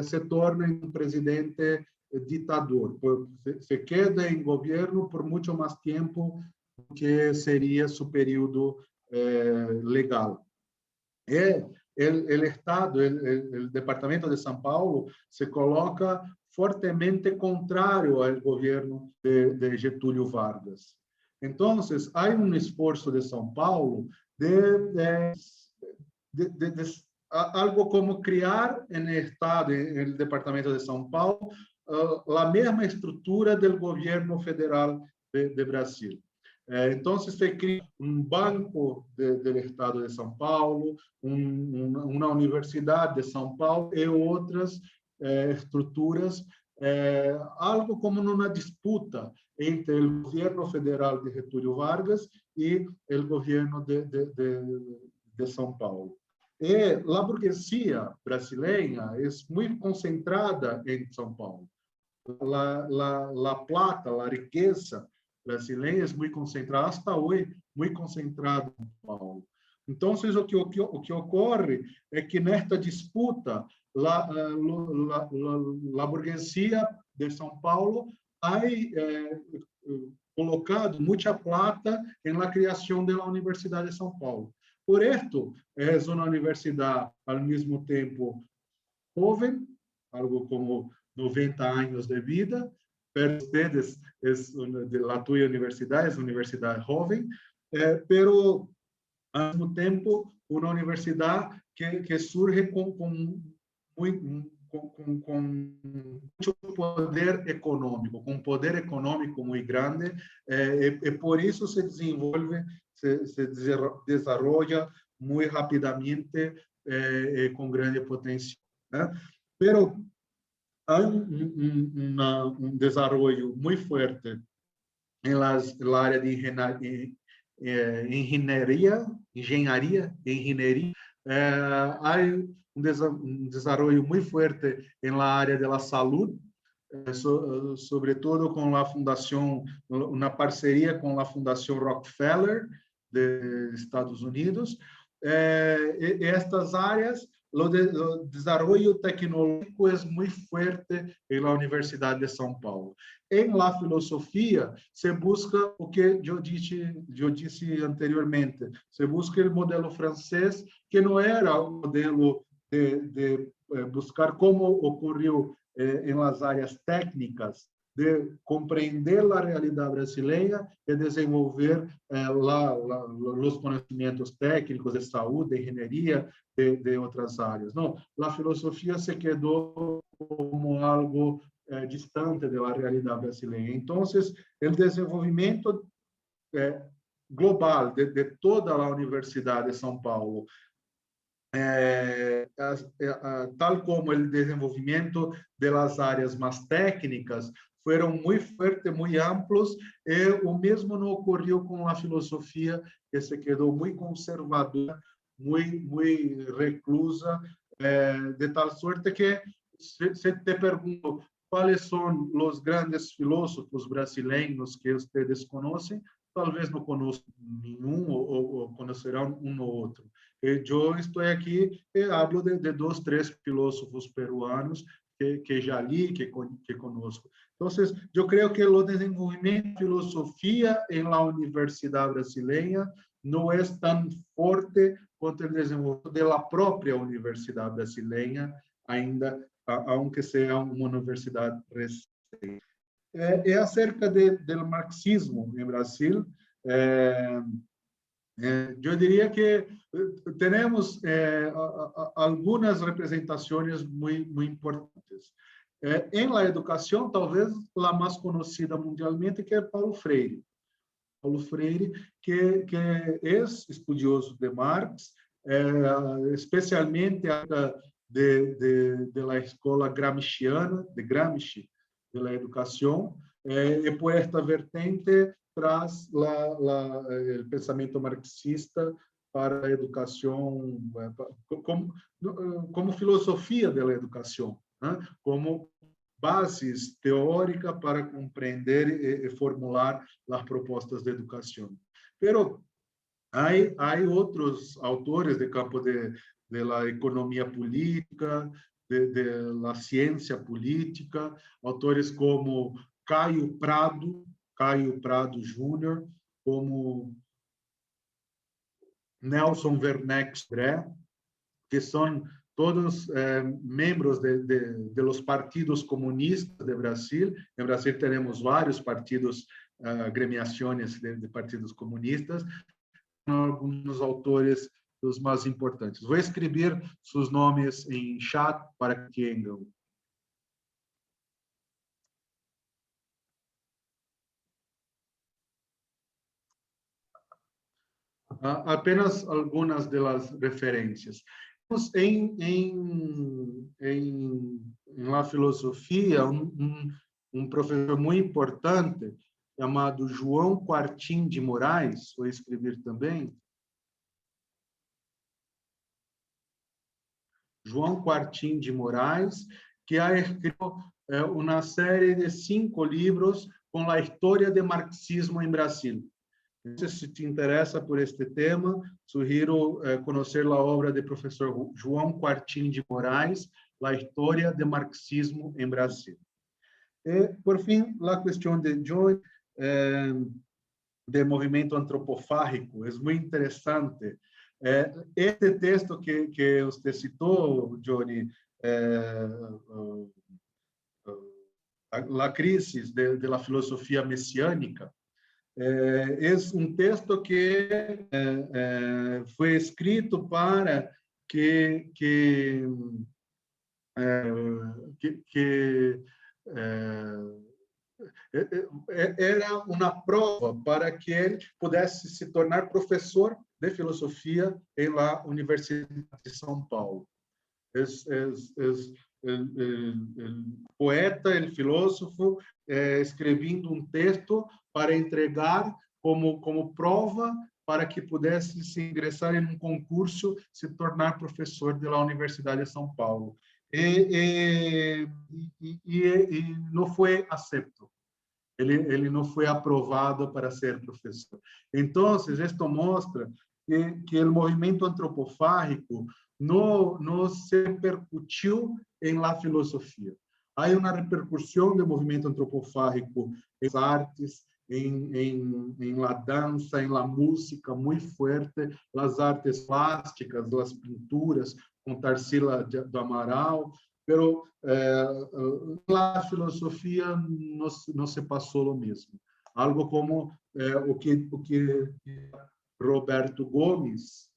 se torna um presidente ditador, se queda em governo por muito mais tempo do que seria seu período legal. O Estado, o Departamento de São Paulo, se coloca fortemente contrário ao governo de Getúlio Vargas. Então, há esforço de São Paulo de algo como criar no Estado, no Departamento de São Paulo, a mesma estrutura do governo federal de Brasil. Então, se cria banco do Estado de São Paulo, uma universidade de São Paulo e outras estruturas, algo como numa disputa entre o governo federal de Getúlio Vargas e o governo de São Paulo. E a burguesia brasileira é muito concentrada em São Paulo. A plata, a riqueza brasileira é muito concentrada, hasta hoje, muito concentrada em São Paulo. Então, o que ocorre é que nesta disputa, a burguesia de São Paulo ha colocado muita plata na criação da Universidade de São Paulo. Por isso, é uma universidade, ao mesmo tempo, jovem, algo como 90 anos de vida. Para vocês, a tua universidade é uma universidade jovem, pero, ao mesmo tempo, uma universidade que surge com muito poder econômico, com poder econômico muito grande, e por isso se desenvolve, se desenvolve muito rapidamente, com grande potencial. Pero há desenvolvimento muito forte na área de engenharia, há desenvolvimento muito forte na área da saúde, sobretudo com a fundação, uma parceria com a Fundação Rockefeller dos Estados Unidos. Estas áreas, o desenvolvimento tecnológico é muito forte na Universidade de São Paulo. Em la filosofia, se busca o que eu disse anteriormente, se busca o modelo francês, que não era o modelo de buscar como ocorreu em las áreas técnicas, de compreender a realidade brasileira e desenvolver os conhecimentos técnicos de saúde, de engenharia, de outras áreas. Não, a filosofia se quedou como algo distante da realidade brasileira. Então, o desenvolvimento global de toda a Universidade de São Paulo, tal como o desenvolvimento das áreas mais técnicas, foram muito fortes, muito amplos, e o mesmo não ocorreu com a filosofia, que se quedou muito conservadora, muito reclusa, de tal sorte que, se te pergunto quais são os grandes filósofos brasileiros que vocês conhecem, talvez não conheçam nenhum ou conhecerão um ou outro. Eu estou aqui e falo de 2, 3 filósofos peruanos que já li, que conosco. Então, eu creio que o desenvolvimento de filosofia na universidade brasileira não é tão forte quanto o desenvolvimento da própria universidade brasileira, ainda, aunque seja uma universidade recente. Acerca do marxismo em Brasil, eu diria que temos algumas representações muito importantes. Em la educação, talvez a mais conhecida mundialmente, que é Paulo Freire. Paulo Freire, que é estudioso de Marx, especialmente da escola gramsciana, de Gramsci, da educação, e por esta vertente traz o pensamento marxista para a educação como filosofia da educação, né? Como bases teórica para compreender e formular as propostas de educação. Pero Hay otros autores de campo de la economía política, de la ciencia política, autores como Caio Prado Júnior, como Nelson Werneck André, que son todos membros de los partidos comunistas de Brasil. En Brasil tenemos varios partidos, gremiaciones de partidos comunistas, alguns autores dos mais importantes. Vou escrever seus nomes em chat para que entendam. Apenas algumas das referências. Na filosofia, professor muito importante, chamado João Quartim de Moraes, vou escrever também. João Quartim de Moraes, que ha escrito uma série de 5 livros com a história do marxismo em Brasil. Se te interessa por este tema, sugiro conhecer a obra do professor João Quartim de Moraes, A História do Marxismo em Brasil. E, por fim, a questão de John, de movimento antropofágico, é muito interessante. Este texto que você citou, Johnny, La Crisis de la Filosofia Messiânica, é texto que foi escrito para que era uma prova para que ele pudesse se tornar professor de filosofia em la Universidade de São Paulo. O poeta, o filósofo, escrevendo um texto para entregar como prova para que pudesse se ingressar em um concurso, se tornar professor da Universidade de São Paulo. E não foi aceito. Ele não foi aprovado para ser professor. Então, isto mostra que o movimento antropofágico não se repercutiu em la filosofia. Há uma repercussão do movimento antropofágico nas artes, em la dança, em la música, muito forte, las artes plásticas, las pinturas, com Tarsila do Amaral, pero la filosofia não se passou o mesmo. Algo como o que Roberto Gomes,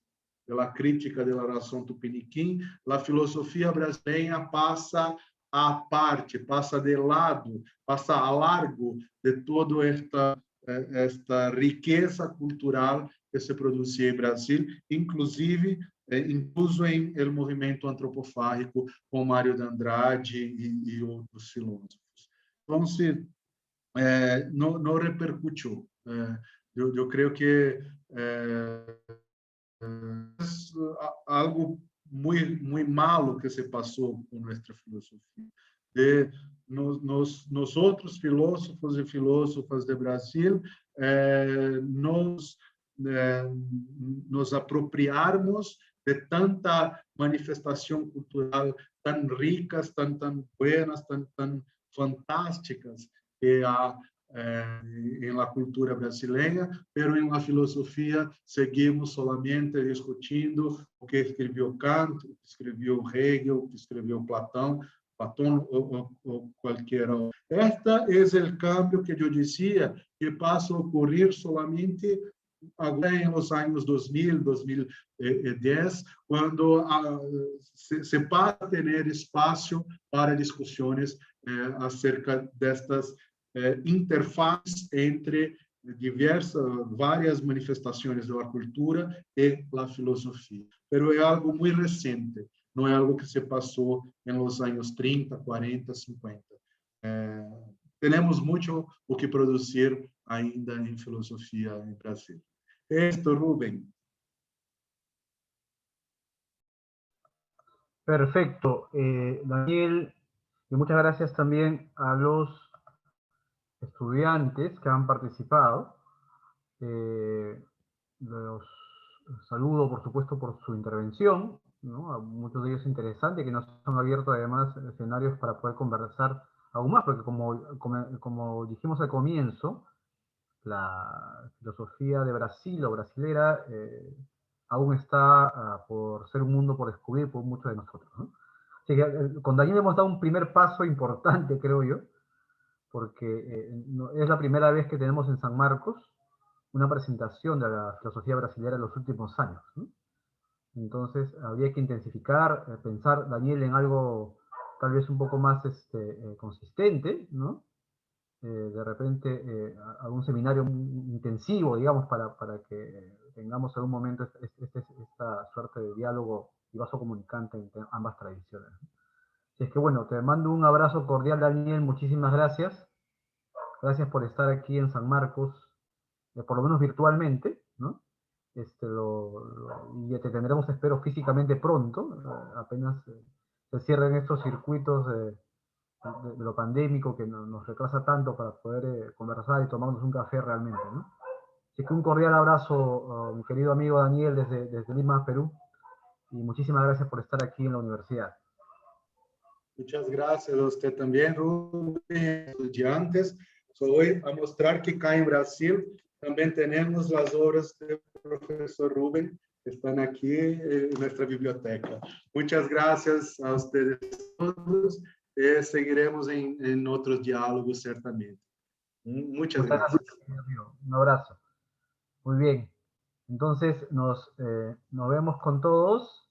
pela crítica da Razão Tupiniquim, a filosofia brasileira passa à parte, passa de lado, passa a largo de toda esta riqueza cultural que se produzia em Brasil, inclusive incluso em el movimento antropofágico com Mário de Andrade e outros filósofos. Então, não repercutiu. Eu creio que algo muito malo que se passou com nossa filosofia. Nós outros filósofos e filósofas de Brasil, nos apropriarmos de tanta manifestação cultural tão ricas, tão buenas, tão fantásticas que há em la cultura brasileira, pero em la filosofia seguimos solamente discutindo o que escreveu Kant, o que escreveu Hegel, o que escreveu Platão ou qualquer outro. Este é o cambio que eu dizia que passa a ocorrer solamente agora em los anos 2000, 2010, quando se passa a ter espaço para discussões acerca destas interfaces entre várias manifestações da cultura e a filosofia. Pero é algo muito recente, não é algo que se passou nos anos 30, 40, 50. Temos muito o que produzir ainda em filosofia em Brasil. Esto, Rubén. Perfecto, Daniel, y muchas gracias también a los estudiantes que han participado, los saludo, por supuesto, por su intervención, ¿no? A muchos de ellos interesantes, que nos han abierto además escenarios para poder conversar aún más, porque como dijimos al comienzo, la filosofía de Brasil o brasilera aún está por ser un mundo por descubrir por muchos de nosotros, ¿no? Así que con Daniel hemos dado un primer paso importante, creo yo, porque es la primera vez que tenemos en San Marcos una presentación de la filosofía brasileña en los últimos años, ¿no? Entonces habría que intensificar, pensar, Daniel, en algo tal vez un poco más consistente, ¿no? De repente algún seminario intensivo, digamos, para que tengamos en algún momento esta suerte de diálogo y vaso comunicante entre ambas tradiciones. Así es que bueno, te mando un abrazo cordial, Daniel, muchísimas gracias. Gracias por estar aquí en San Marcos, por lo menos virtualmente, ¿no? Y te tendremos, espero, físicamente pronto, apenas se cierren estos circuitos de lo pandémico que nos retrasa tanto para poder conversar y tomarnos un café realmente, ¿no? Así que un cordial abrazo, mi querido amigo Daniel, desde Lima, Perú, y muchísimas gracias por estar aquí en la universidad. Muchas gracias a usted también, Rubén, estudiantes. Solo voy a mostrar que acá en Brasil también tenemos las obras del profesor Rubén, que están aquí en nuestra biblioteca. Muchas gracias a ustedes todos. Seguiremos en otros diálogos, certamente. Muchas gracias. Un abrazo. Muy bien. Entonces nos vemos con todos.